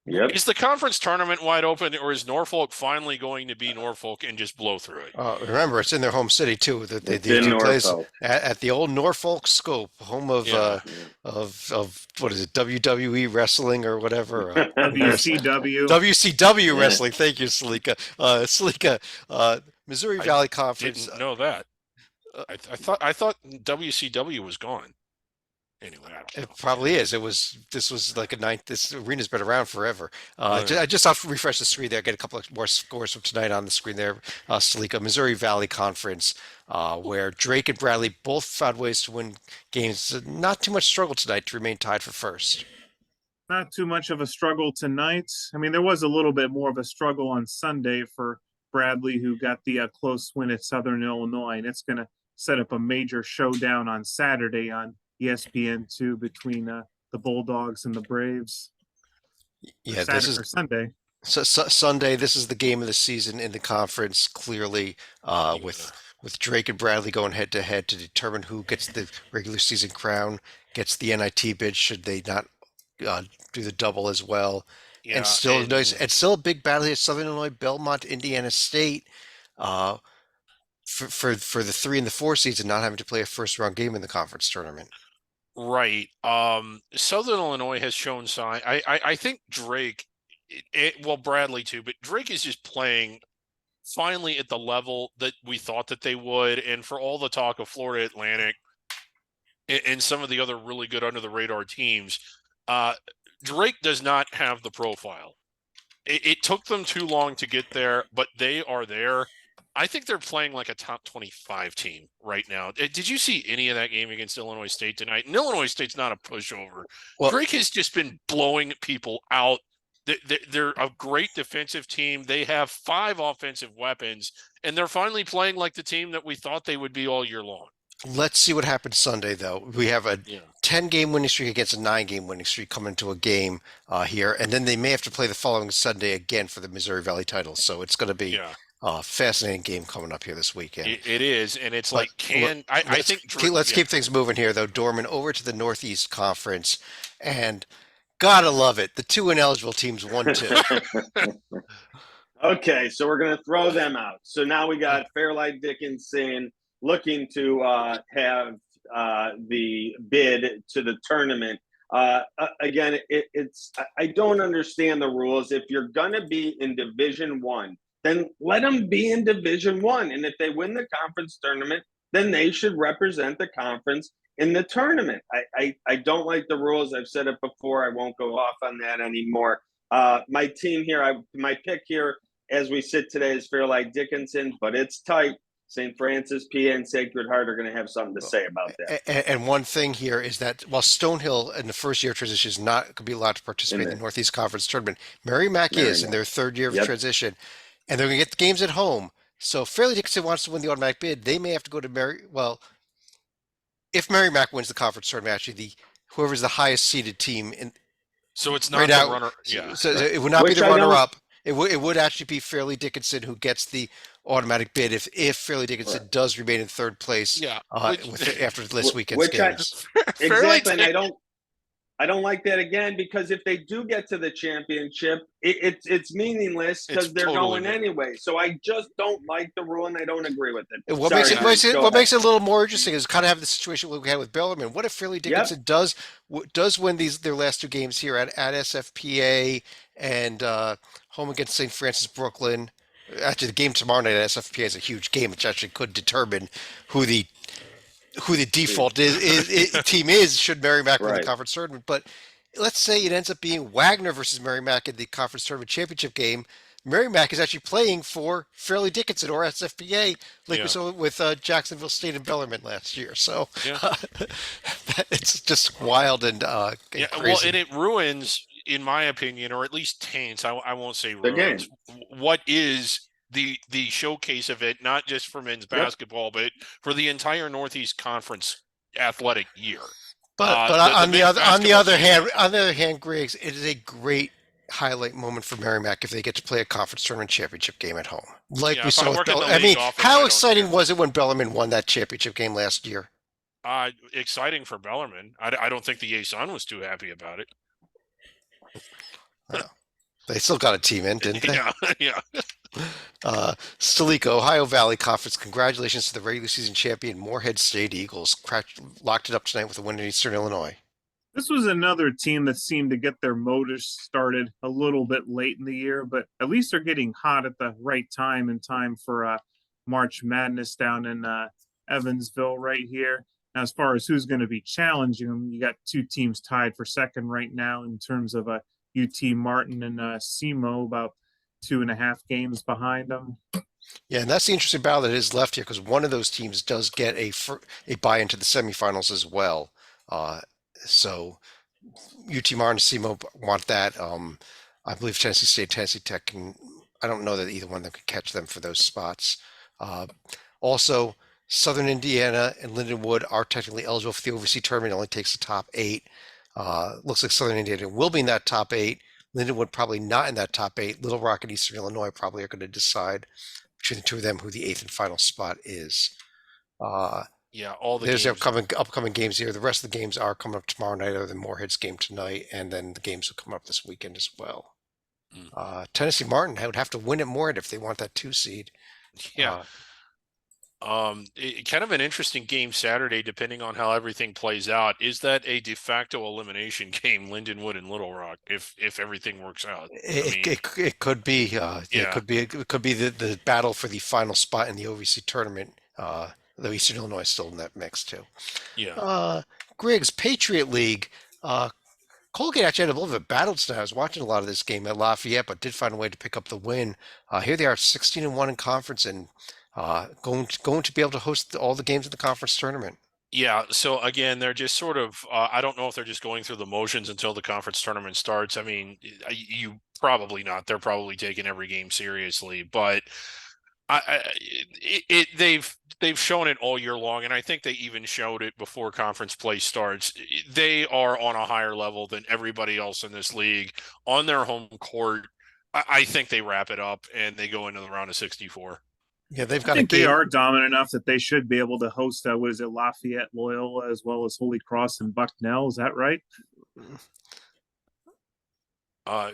Yep. Is the conference tournament wide open, or is Norfolk finally going to be Norfolk and just blow through it? Remember, it's in their home city too. That they It's in do plays Norfolk. at the old Norfolk Scope, home of Yeah. of what is it, WWE wrestling or whatever. WCW. WCW Yeah. wrestling. Thank you, Salika. Missouri I Valley Conference. Didn't know that. I thought WCW was gone. Anyway, I don't know. It probably is. This was like a ninth. This arena's been around forever. Right. I just have to refresh the screen there. Get a couple of more scores from tonight on the screen there. Salika, Missouri Valley Conference, where Drake and Bradley both found ways to win games. Not too much struggle tonight to remain tied for first. Not too much of a struggle tonight. I mean, there was a little bit more of a struggle on Sunday for Bradley, who got the close win at Southern Illinois, and it's going to set up a major showdown on Saturday on ESPN2 between the Bulldogs and the Braves. Yeah, Saturday, this is or Sunday. Sunday. This is the game of the season in the conference. Clearly, with Drake and Bradley going head to head to determine who gets the regular season crown, gets the NIT bid should they not do the double as well. Yeah, And still a big battle here. Southern Illinois, Belmont, Indiana State, for the 3 and the 4 seeds and not having to play a first round game in the conference tournament. Right. Southern Illinois has shown sign. I think Drake, well, Bradley too, but Drake is just playing finally at the level that we thought that they would. And for all the talk of Florida Atlantic and some of the other really good under the radar teams, Drake does not have the profile. It took them too long to get there, but they are there. I think they're playing like a top 25 team right now. Did you see any of that game against Illinois State tonight? And Illinois State's not a pushover. Well, Drake has just been blowing people out. They're a great defensive team. They have 5 offensive weapons, and they're finally playing like the team that we thought they would be all year long. let's see what happens Sunday, though. We have a Yeah. 10-game winning streak against a 9-game winning streak coming to a game here, and then they may have to play the following Sunday again for the Missouri Valley title. So it's going to be Yeah, a fascinating game coming up here this weekend. it is, and it's But like, I think let's yeah. keep things moving here, though. Dorman over to the Northeast Conference, and gotta love it. The 2 ineligible teams 1-2. Okay, so we're going to throw them out. So now we got Fairlight Dickinson looking to have the bid to the tournament. Again, I don't understand the rules. If you're going to be in Division One, then let them be in Division One. And if they win the conference tournament, then they should represent the conference in the tournament. I don't like the rules. I've said it before. I won't go off on that anymore. My team here, my pick here, as we sit today, is Fairlight Dickinson, but it's tight. St. Francis, PA, and Sacred Heart are going to have something to say about that. And one thing here is that while Stonehill in the first year of transition is not going to be allowed to participate in the Northeast Conference tournament, Merrimack is in their third year of transition, and they're going to get the games at home. So if Fairleigh Dickinson wants to win the automatic bid, they may have to go to if Merrimack wins the conference tournament, actually whoever's the highest seeded team in. So it's not right the now, runner. Yeah. So it would not Which be the I don't- runner-up. It would actually be Fairleigh Dickinson who gets the automatic bid if Fairleigh Dickinson does remain in third place. Yeah. After this weekend's which I- games. Exactly, and I don't like that again, because if they do get to the championship, it's meaninless because It's they're totally going anyway. So I just don't like the rule, and I don't agree with it. What Sorry, makes Mike, it go what ahead. makes it a little more interesting is kind of have the situation we had with Bellarmine. What if Fairleigh Dickinson does win their last 2 games here at SFPA and home against St. Francis Brooklyn? Actually, the game tomorrow night at SFPA is a huge game, which actually could determine who the default team is should Merrimack win the Right. conference tournament. But let's say it ends up being Wagner versus Merrimack in the conference tournament championship game. Merrimack is actually playing for Fairleigh Dickinson or SFPA, like we saw with Jacksonville State and Bellarmine last year. So it's just wild and crazy. Well, and it ruins, in my opinion, or at least taints. I won't say The game. ruins. What is the showcase event, not just for men's basketball, but for the entire Northeast Conference athletic year. But on the other hand, Griggs, it is a great highlight moment for Merrimack if they get to play a conference tournament championship game at home. Like Yeah, we if I saw with work in the I league mean, office, I how don't exciting care. was it when Bellarmine won that championship game last year? Exciting for Bellarmine. I don't think the ASUN was too happy about it. They still got a team in, didn't they? Yeah, yeah. Stalico, Ohio Valley Conference. Congratulations to the regular season champion Moorhead State Eagles. Locked it up tonight with a win in Eastern Illinois. This was another team that seemed to get their motors started a little bit late in the year, but at least they're getting hot at the right time in time for March Madness down in Evansville right here. Now, as far as who's going to be challenging them, you got two teams tied for second right now in terms of UT Martin and SEMO, about 2.5 games behind them. Yeah, and that's the interesting battle that is left here because one of those teams does get a bye into the semifinals as well. So UT Martin and SEMO want that. I believe Tennessee State, Tennessee Tech can. I don't know that either one of them could catch them for those spots. Also, Southern Indiana and Lindenwood are technically eligible for the overseas tournament. It only takes the top 8. Looks like Southern Indiana will be in that top 8. Lindenwood probably not in that top 8. Little Rock and Eastern Illinois probably are going to decide between the two of them who the 8th and final spot is. Yeah, all the There's games. upcoming games here. The rest of the games are coming up tomorrow night, other than Moorhead's game tonight, and then the games will come up this weekend as well. Tennessee Martin would have to win at Moorhead if they want that 2 seed. Yeah. Kind of an interesting game Saturday, depending on how everything plays out. Is that a de facto elimination game, Lindenwood and Little Rock, if everything works out? It could be. Yeah. It could be the battle for the final spot in the OVC tournament. Though Eastern Illinois is still in that mix too. Yeah. Griggs, Patriot League. Colgate actually had a little bit of a battle tonight. I was watching a lot of this game at Lafayette, but did find a way to pick up the win. Here they are, 16-1 in conference, and going to be able to host all the games in the conference tournament. Yeah, so again, they're just sort of, I don't know if they're just going through the motions until the conference tournament starts. I mean, you probably not. They're probably taking every game seriously, but they've shown it all year long, and I think they even showed it before conference play starts. They are on a higher level than everybody else in this league on their home court. I think they wrap it up and they go into the round of 64. Yeah, they've got I think they are dominant enough that they should be able to host Lafayette, Loyola, as well as Holy Cross and Bucknell. Is that right? They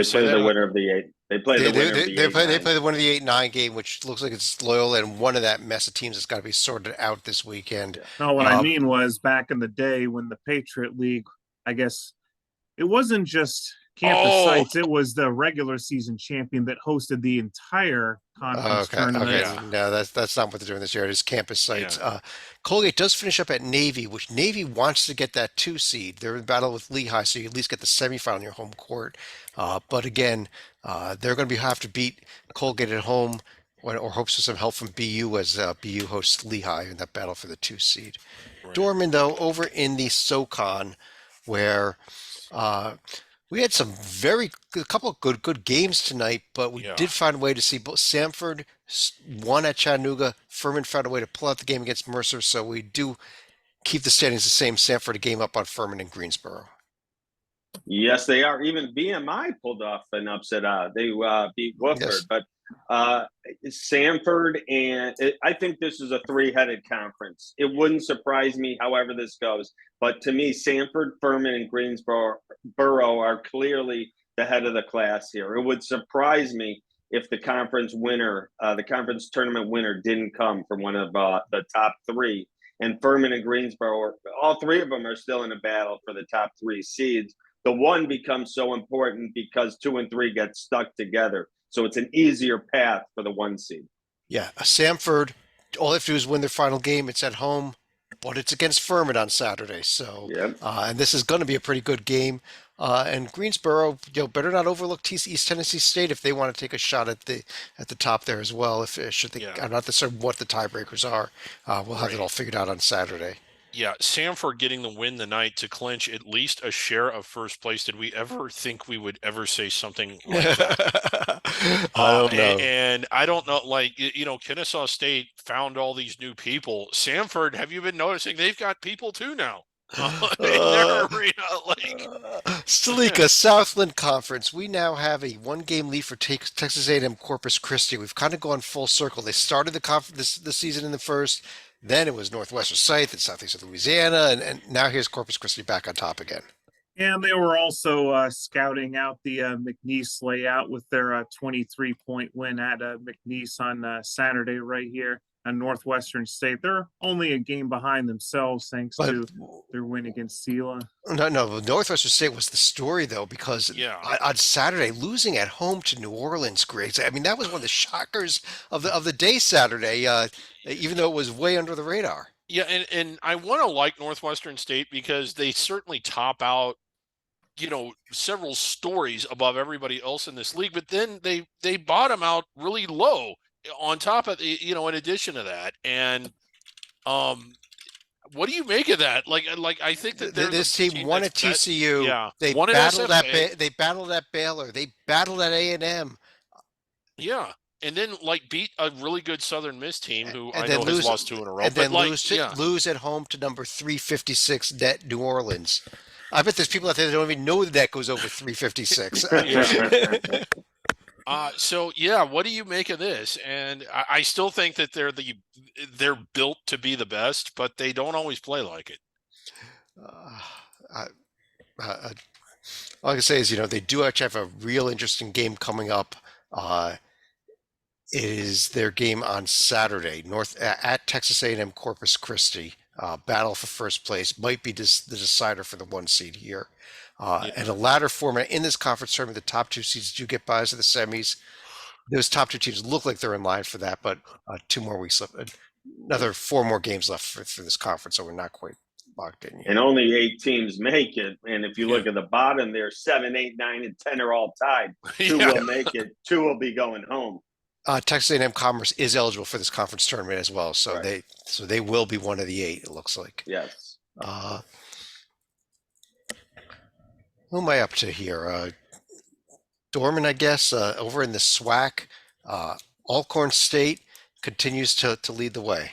play the winner of the 8. They play the winner of the 8. They play the winner of the 8-9 game, which looks like it's Loyola and one of that mess of teams that's got to be sorted out this weekend. No, what I mean was back in the day when the Patriot League, I guess it wasn't just campus sites, it was the regular season champion that hosted the entire conference tournament. Okay. Yeah. No, that's not what they're doing this year. It is campus sites. Yeah. Colgate does finish up at Navy, which Navy wants to get that 2 seed. They're in battle with Lehigh, so you at least get the semifinal in your home court. But again, they're going to have to beat Colgate at home, or hopes for some help from BU as BU hosts Lehigh in that battle for the 2 seed. Right. Dorman, though, over in the SoCon, where we had a couple of good games tonight, but we did find a way to see both. Samford won at Chattanooga. Furman found a way to pull out the game against Mercer, so we do keep the standings the same. Samford a game up on Furman and Greensboro. Yes, they are. Even BMI pulled off an upset. They beat Woodford, yes. But Samford I think this is a 3-headed conference. It wouldn't surprise me however this goes. But to me, Samford, Furman, and Greensboro are clearly the head of the class here. It would surprise me if the conference tournament winner didn't come from one of the top 3. And Furman and Greensboro, all 3 of them are still in a battle for the top 3 seeds. The 1 becomes so important because 2 and 3 get stuck together. So it's an easier path for the 1 seed. Yeah, Samford, all they have to do is win their final game. It's at home, but it's against Furman on Saturday. So, and this is going to be a pretty good game. And Greensboro, better not overlook East Tennessee State if they want to take a shot at the top there as well. I'm not certain what the tiebreakers are. We'll have it all figured out on Saturday. Yeah, Samford getting the win tonight to clinch at least a share of first place. Did we ever think we would ever say something like that? I don't know. And I don't know, like, Kennesaw State found all these new people. Samford, have you been noticing they've got people too now in their Uh, arena? Like, Stalika, Southland Conference. We now have a one-game lead for Texas A&M Corpus Christi. We've kind of gone full circle. They started the this season in the first, then it was Northwestern Scythe and Southeast of Louisiana, and now here's Corpus Christi back on top again. And they were also scouting out the McNeese layout with their 23-point win at McNeese on Saturday right here on Northwestern State. They're only a game behind themselves thanks But to their win against Sela. no, Northwestern State was the story though, because yeah. on Saturday losing at home to New Orleans, Griggs. I mean, that was one of the shockers of the day Saturday. Even though it was way under the radar. Yeah, and I want to like Northwestern State because they certainly top out, several stories above everybody else in this league, but then they bottom out really low on top of in addition to that. And what do you make of that? Like I think that This team won at TCU. Yeah, They won at battled SFA. at they battled at Baylor. They battled at A&M. Yeah. And then beat a really good Southern Miss team who And I then know has lost 2 in a row. And But then lose at home to number 356 net New Orleans. I bet there's people out there that don't even know that goes over 356. So yeah, what do you make of this? And I still think that they're built to be the best, but they don't always play like it. All I can say is, they do actually have a real interesting game coming up. It is their game on Saturday, at Texas A&M Corpus Christi. Battle for first place might be the decider for the 1 seed here. And a ladder format in this conference tournament, the top 2 seeds do get buys to the semis. Those top 2 teams look like they're in line for that, but 2 more weeks left, another 4 more games left for this conference, so we're not quite locked in yet. And only 8 teams make it. And if you look at the bottom there, 7, 8, 9, and 10 are all tied. 2 will make it. 2 will be going home. Texas A&M Commerce is eligible for this conference tournament as well, so they will be one of the 8. It looks like. Yes. Who am I up to here? Dorman, I guess, over in the SWAC. Alcorn State continues to lead the way.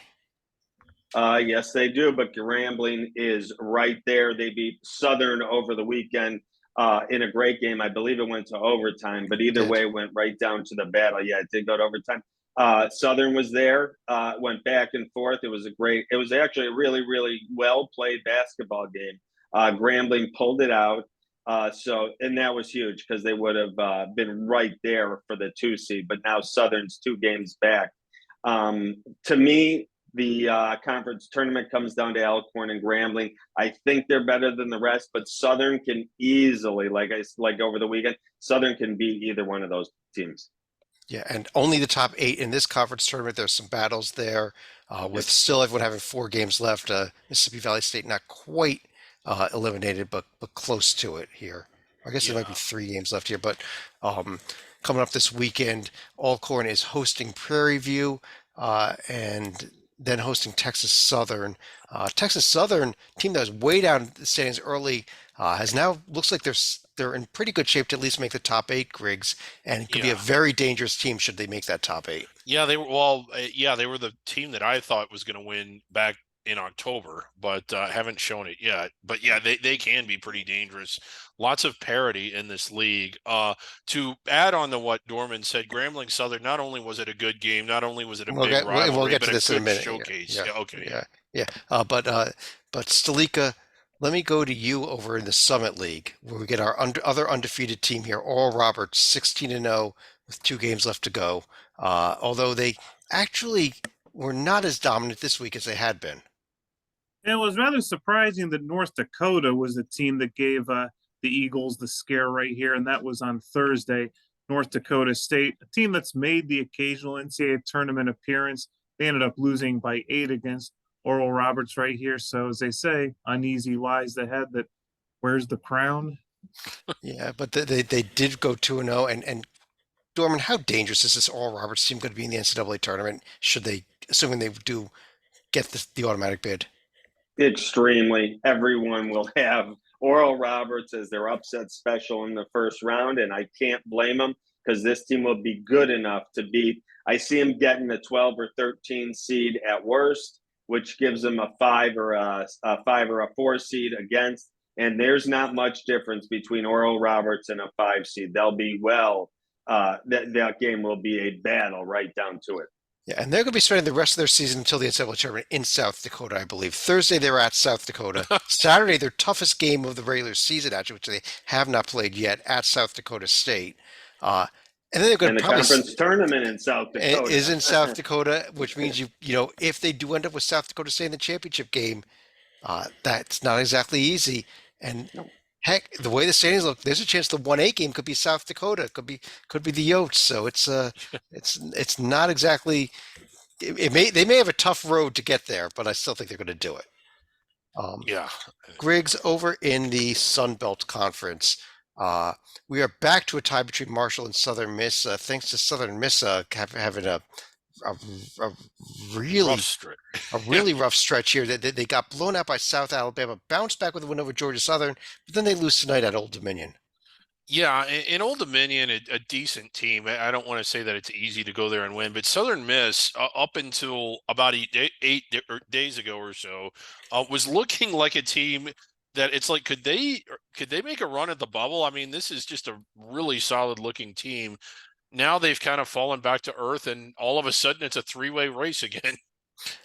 Yes, they do, but Grambling is right there. They beat Southern over the weekend in a great game. I believe it went to overtime, but either way, it went right down to the battle. Yeah, it did go to overtime. Southern was there, went back and forth. It was actually a really, really well played basketball game. Grambling pulled it out. And that was huge because they would have been right there for the 2 seed, but now Southern's 2 games back. To me, the conference tournament comes down to Alcorn and Grambling. I think they're better than the rest, but Southern can easily, like over the weekend, Southern can beat either one of those teams. Yeah, and only the top 8 in this conference tournament. There's some battles there, with still everyone having 4 games left. Mississippi Valley State not quite eliminated, but close to it here. I guess there might be 3 games left here, but coming up this weekend, Alcorn is hosting Prairie View, and then hosting Texas Southern. Texas Southern, team that was way down the standings early, has now looks like they're in pretty good shape to at least make the top 8, Griggs, and it could be a very dangerous team should they make that top 8. Yeah, they were. They were the team that I thought was going to win back in October, but haven't shown it yet. But yeah, they can be pretty dangerous. Lots of parity in this league. To add on to what Dorman said, Grambling Southern, not only was it a good game, not only was it a big rivalry, we'll get to but this a in a good minute. showcase. But Stalika, let me go to you over in the Summit League, where we get our other undefeated team here, Oral Roberts, 16-0 with 2 games left to go. Although they actually were not as dominant this week as they had been. It was rather surprising that North Dakota was the team that gave the Eagles the scare right here, and that was on Thursday. North Dakota State, a team that's made the occasional NCAA tournament appearance, they ended up losing by 8 against Oral Roberts right here. So as they say, uneasy lies the head that where's the crown? Yeah, but they did go 2-0, and Dorman, how dangerous is this Oral Roberts team going to be in the NCAA tournament? Should they, assuming they do get the automatic bid? Extremely. Everyone will have Oral Roberts as their upset special in the first round, and I can't blame them because this team will be good enough to beat. I see them getting a 12 or 13 seed at worst, which gives them a 5 or a 4 seed against. And there's not much difference between Oral Roberts and a 5 seed. They'll be that game will be a battle right down to it. Yeah, and they're going to be spending the rest of their season until the NCAA tournament in South Dakota, I believe. Thursday, they're at South Dakota. Saturday, their toughest game of the regular season, actually, which they have not played yet, at South Dakota State. And then they're going And to the probably conference tournament in South Dakota is in South Dakota, which means if they do end up with South Dakota State in the championship game, that's not exactly easy. And heck, the way the standings look, there's a chance the 1A game could be South Dakota, could be the Yotes. So it's not exactly. They may have a tough road to get there, but I still think they're going to do it. Yeah. Griggs, over in the Sun Belt Conference, we are back to a tie between Marshall and Southern Miss. Thanks to Southern Miss having a really Rough stretch. rough stretch here. They got blown out by South Alabama, bounced back with a win over Georgia Southern, but then they lose tonight at Old Dominion. Yeah, in Old Dominion, a decent team. I don't want to say that it's easy to go there and win, but Southern Miss, up until about eight days ago or so, was looking like a team that it's like, could they make a run at the bubble? I mean, this is just a really solid looking team. Now they've kind of fallen back to earth, and all of a sudden it's a three-way race again.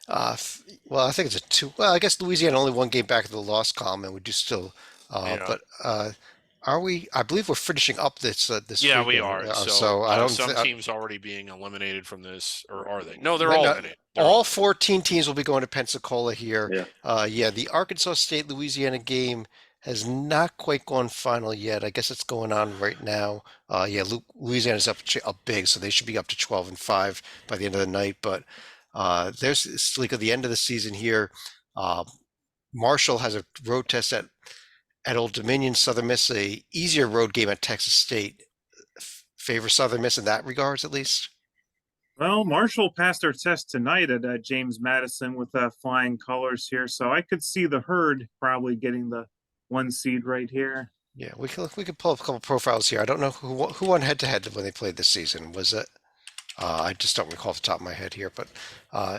Well, I think it's a two. Well, I guess Louisiana only one game back of the loss column, and we do still. Yeah. But are we? I believe we're finishing up this. Yeah, we weekend. are. So I don't. Some teams already being eliminated from this, or are they? No, they're all in it. All 14 teams will be going to Pensacola here. Yeah. The Arkansas State Louisiana game has not quite gone final yet. I guess it's going on right now. Louisiana's up big, so they should be up to 12-5 by the end of the night. But there's like at the end of the season here. Marshall has a road test at Old Dominion. Southern Miss a easier road game at Texas State. Favor Southern Miss in that regards, at least. Well, Marshall passed their test tonight at James Madison with flying colors here, so I could see the Herd probably getting the 1 seed right here. Yeah, we could pull up a couple profiles here. I don't know who won head to head when they played this season. Was it? I just don't recall off the top of my head here, but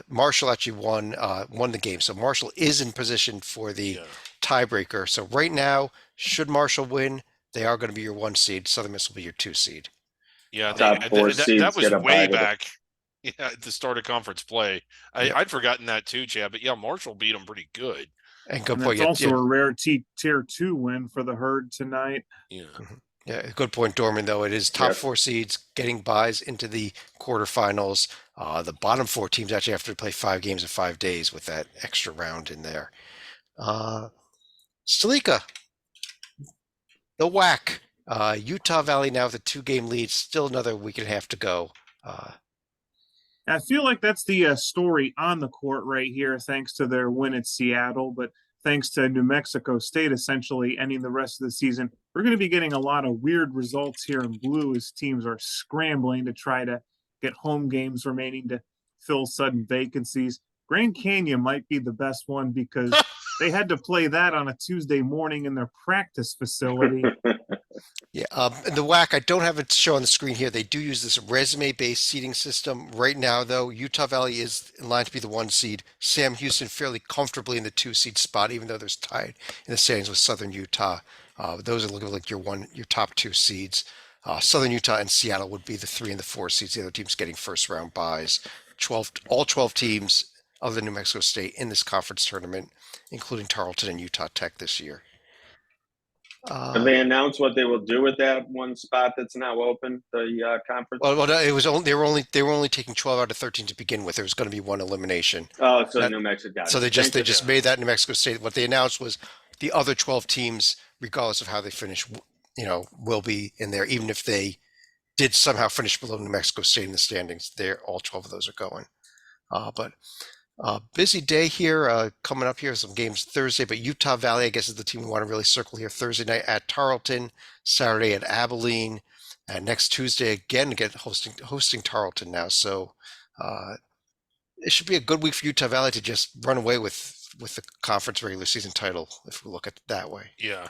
Marshall actually won the game. So Marshall is in position for the tiebreaker. So right now, should Marshall win, they are going to be your 1 seed. Southern Miss will be your 2 seed. Yeah, Top 4 seeds that was get a way bye back. Yeah, at the start of conference play. I'd forgotten that too, Chad. But yeah, Marshall beat them pretty good. And good And point. that's also a rare Tier 2 win for the Herd tonight. Yeah. Yeah, good point, Dorman, though. It is top 4 seeds getting buys into the quarterfinals. The bottom 4 teams actually have to play 5 games in 5 days with that extra round in there. Stalika, the WAC. Utah Valley now with a 2-game lead. Still another week and a half to go. I feel like that's the story on the court right here, thanks to their win at Seattle, but thanks to New Mexico State essentially ending the rest of the season. We're going to be getting a lot of weird results here in blue as teams are scrambling to try to get home games remaining to fill sudden vacancies. Grand Canyon might be the best one because they had to play that on a Tuesday morning in their practice facility. Yeah, the WAC, I don't have it to show on the screen here. They do use this resume-based seeding system. Right now, though, Utah Valley is in line to be the 1 seed. Sam Houston fairly comfortably in the 2 seed spot, even though there's tied in the standings with Southern Utah. Those are looking like your top 2 seeds. Southern Utah and Seattle would be the 3 and the 4 seeds. The other teams getting first round buys. All 12 teams other than New Mexico State in this conference tournament, including Tarleton and Utah Tech this year. Have they announced what they will do with that 1 spot that's now open, the conference? Well, it was only they were only taking 12 out of 13 to begin with. There was going to be 1 elimination. Oh, so New Mexico got it. So they just made that New Mexico State. What they announced was the other 12 teams, regardless of how they finish, will be in there, even if they did somehow finish below New Mexico State in the standings. All 12 of those are going. But busy day here coming up here. Some games Thursday, but Utah Valley, I guess, is the team we want to really circle here. Thursday night at Tarleton, Saturday at Abilene, and next Tuesday again hosting Tarleton now. So it should be a good week for Utah Valley to just run away with with the conference regular season title, if we look at it that way. Yeah.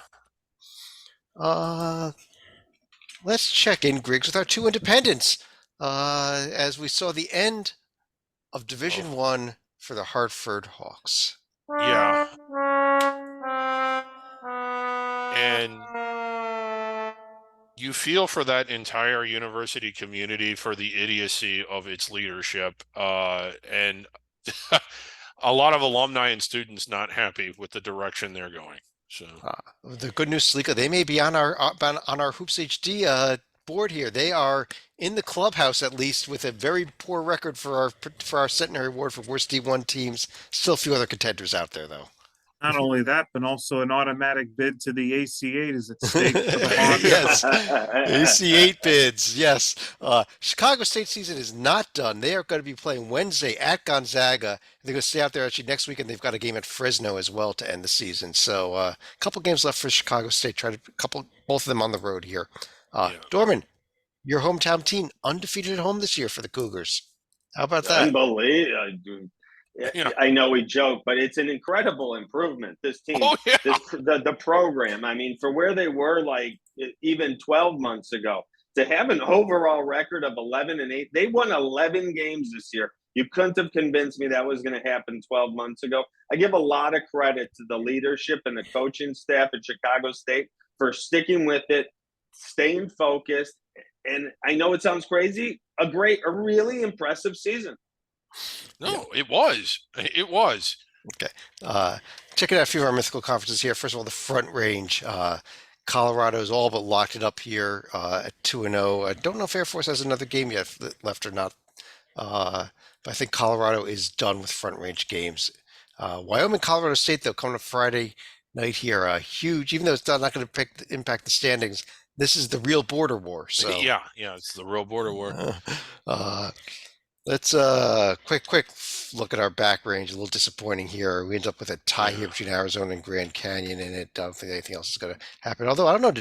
Let's check in, Griggs, with our two independents. As we saw the end of Division One for the Hartford Hawks. Yeah. And you feel for that entire university community for the idiocy of its leadership. And a lot of alumni and students not happy with the direction they're going. So The good news, Salika, they may be on our Hoops HD board here. They are in the clubhouse at least with a very poor record for our centenary award for worst D1 teams. Still a few other contenders out there though. Not only that, but also an automatic bid to the AC8 is at stake for the Hawks. Yes, AC8 bids. Yes, Chicago State season is not done. They are going to be playing Wednesday at Gonzaga. They're going to stay out there actually next week, and they've got a game at Fresno as well to end the season. So a couple games left for Chicago State. Both of them on the road here. Dorman, your hometown team undefeated at home this year for the Cougars. How about that? Unbelievable. Yeah. I know we joke, but it's an incredible improvement. This team, the program. I mean, for where they were like even 12 months ago, to have an overall record of 11-8, they won 11 games this year. You couldn't have convinced me that was going to happen 12 months ago. I give a lot of credit to the leadership and the coaching staff at Chicago State for sticking with it, staying focused. And I know it sounds crazy, a really impressive season. No, it was. Okay. Checking out a few of our mythical conferences here. First of all, the Front Range. Colorado's all but locked it up here at 2-0. I don't know if Air Force has another game yet left or not. But I think Colorado is done with Front Range games. Wyoming, Colorado State, though, coming up Friday night here. Huge, even though it's not going to impact the standings, this is the real border war. So yeah, it's the real border war. Let's quick look at our back range. A little disappointing here. We end up with a tie here between Arizona and Grand Canyon, and I don't think anything else is going to happen. Although I don't know,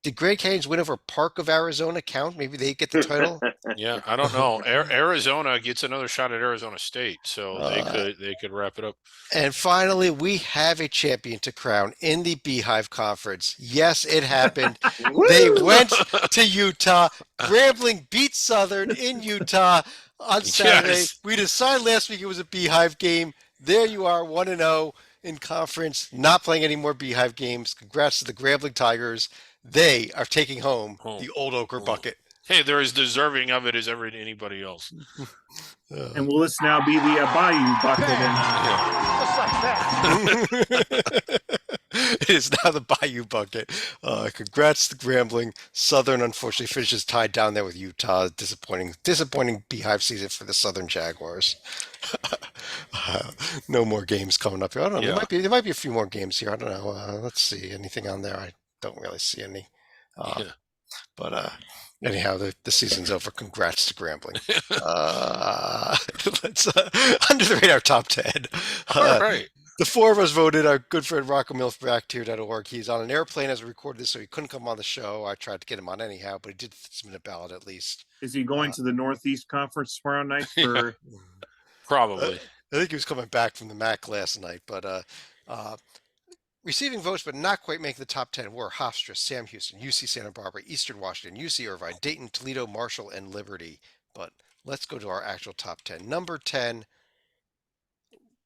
did Grand Canyon's win over Park of Arizona count? Maybe they get the title. Yeah, I don't know. Arizona gets another shot at Arizona State, so they could wrap it up. And finally, we have a champion to crown in the Beehive Conference. Yes, it happened. They went to Utah. Grambling beat Southern in Utah on Saturday. Yes. We decided last week it was a Beehive game. There you are, 1-0 in conference, not playing any more Beehive games. Congrats to the Grambling Tigers. They are taking home the Old Ochre bucket. Hey, they're as deserving of it as anybody else. And will this now be the Bayou bucket? It is now the Bayou bucket. Congrats to Grambling. Southern unfortunately finishes tied down there with Utah. Disappointing Beehive season for the Southern Jaguars. No more games coming up here. I don't know. There might be a few more games here. I don't know. Let's see. Anything on there? I don't really see any. But anyhow, the season's over. Congrats to Grambling. Let's under the radar top 10. All right. The four of us voted. Our good friend Rocco Mills for Backtier.org. He's on an airplane as we recorded this, so he couldn't come on the show. I tried to get him on anyhow, but he did submit a ballot at least. Is he going to the Northeast Conference tomorrow night? For Probably. I think he was coming back from the MAC last night, but receiving votes but not quite making the top 10 were Hofstra, Sam Houston, UC Santa Barbara, Eastern Washington, UC Irvine, Dayton, Toledo, Marshall, and Liberty. But let's go to our actual top 10. Number 10,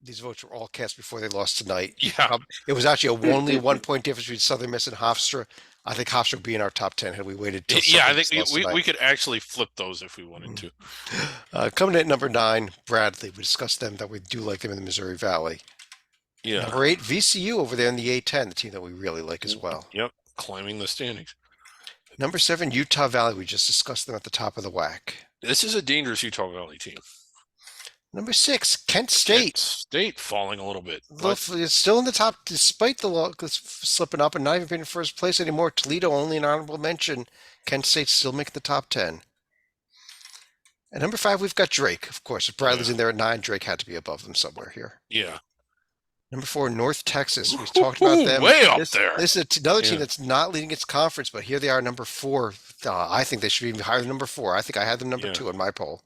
these votes were all cast before they lost tonight. Yeah. It was actually only a 1 point difference between Southern Miss and Hofstra. I think Hofstra would be in our top 10 had we waited till I think we could actually flip those if we wanted to. Coming in at number 9, Bradley. We discussed them, that we do like them in the Missouri Valley. Yeah. Number 8, VCU over there in the A10, the team that we really like as well. Yep. Climbing the standings. Number 7, Utah Valley. We just discussed them at the top of the WAC. This is a dangerous Utah Valley team. Number 6, Kent State. Kent State falling a little bit. It's still in the top despite the slipping up and not even being in first place anymore. Toledo only an honorable mention. Kent State still making the top 10. At number 5, we've got Drake. Of course, if Bradley's in there at 9, Drake had to be above them somewhere here. Yeah. Number 4, North Texas. We've talked about them. Way up there. This is another team that's not leading its conference, but here they are, number 4. I think they should be even higher than number 4. I think I had them number 2 on my poll.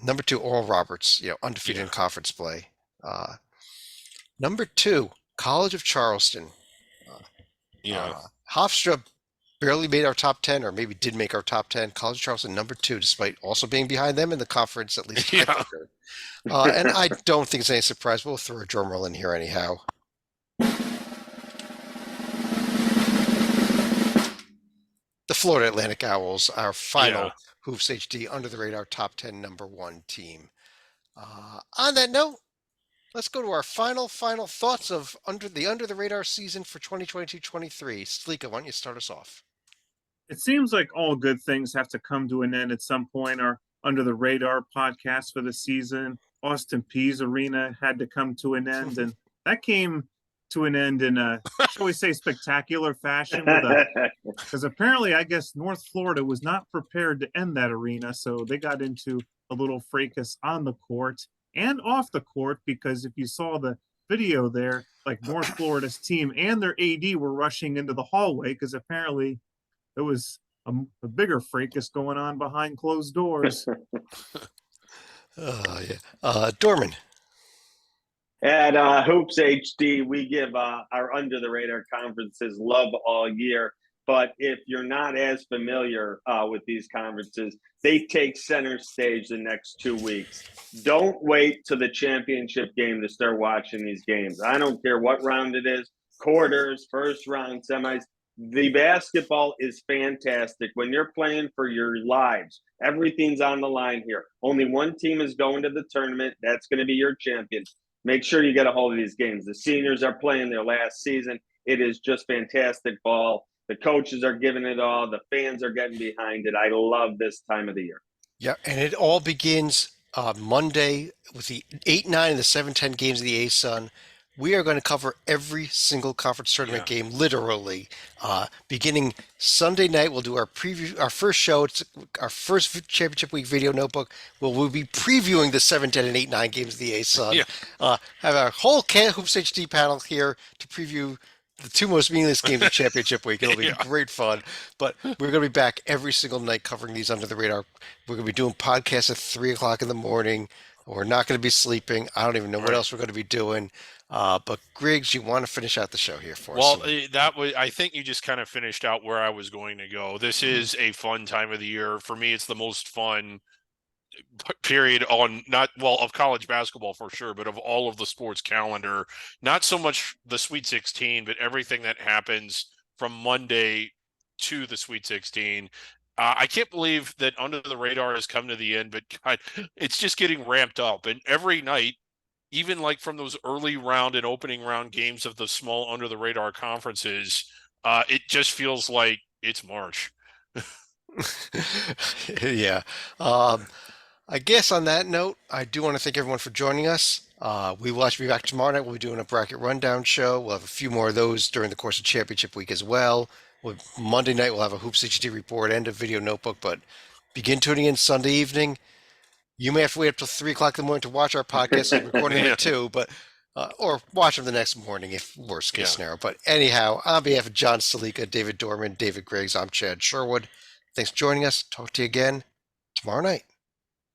Number 2, Oral Roberts, undefeated in conference play. Number 2, College of Charleston. Yeah. Hofstra barely made our top 10, or maybe did make our top 10. College of Charleston, number 2, despite also being behind them in the conference, at least Yeah. technically. And I don't think it's any surprise. We'll throw a drum roll in here anyhow. The Florida Atlantic Owls, our final Yeah. Hoops HD under the radar top 10 number 1 team. On that note, let's go to our final thoughts of under the radar season for 2022-23. Slika, why don't you start us off? It seems like all good things have to come to an end at some point. Our Under the Radar podcast for the season, Austin Peay's Arena had to come to an end, and that came to an end in a, shall we say, spectacular fashion. Because apparently, I guess North Florida was not prepared to end that arena, so they got into a little fracas on the court and off the court. Because if you saw the video there, like North Florida's team and their AD were rushing into the hallway because apparently there was a bigger fracas going on behind closed doors. Yeah. Dorman. At Hoops HD, we give our under the radar conferences love all year. But if you're not as familiar with these conferences, they take center stage the next 2 weeks. Don't wait to the championship game to start watching these games. I don't care what round it is, quarters, first round, semis. The basketball is fantastic. When you're playing for your lives, everything's on the line here. Only one team is going to the tournament. That's going to be your champion. Make sure you get a hold of these games. The seniors are playing their last season. It is just fantastic ball. The coaches are giving it all. The fans are getting behind it. I love this time of the year. Yeah, and it all begins Monday with the 8-9 and the 7-10 games of the ASUN. We are going to cover every single conference tournament game, literally. Beginning Sunday night, we'll do our preview, our first show. It's our first championship week video notebook. We'll be previewing the 7-10 and 8-9 games of the ASUN. Have our whole Hoops HD panel here to preview the 2 most meaningless games of championship week. It'll be great fun. But we're going to be back every single night covering these under the radar. We're going to be doing podcasts at 3 o'clock in the morning. We're not going to be sleeping. I don't even know what else we're going to be doing. But Griggs, you want to finish out the show here for us? Well, that was, I think you just kind of finished out where I was going to go. This is a fun time of the year. For me, it's the most fun period on of college basketball for sure, but of all of the sports calendar. Not so much the Sweet 16, but everything that happens from Monday to the Sweet 16. I can't believe that Under the Radar has come to the end, but God, it's just getting ramped up. And every night, even like from those early round and opening round games of the small under the radar conferences, it just feels like it's March. Yeah. I guess on that note, I do want to thank everyone for joining us. We will actually be back tomorrow night. We'll be doing a bracket rundown show. We'll have a few more of those during the course of championship week as well. Monday night, we'll have a Hoops HD report and a video notebook, but begin tuning in Sunday evening. You may have to wait up till 3 o'clock in the morning to watch our podcast. We're recording it too, but or watch them the next morning if worst case scenario. But anyhow, on behalf of John Salika, David Dorman, David Griggs, I'm Chad Sherwood. Thanks for joining us. Talk to you again tomorrow night.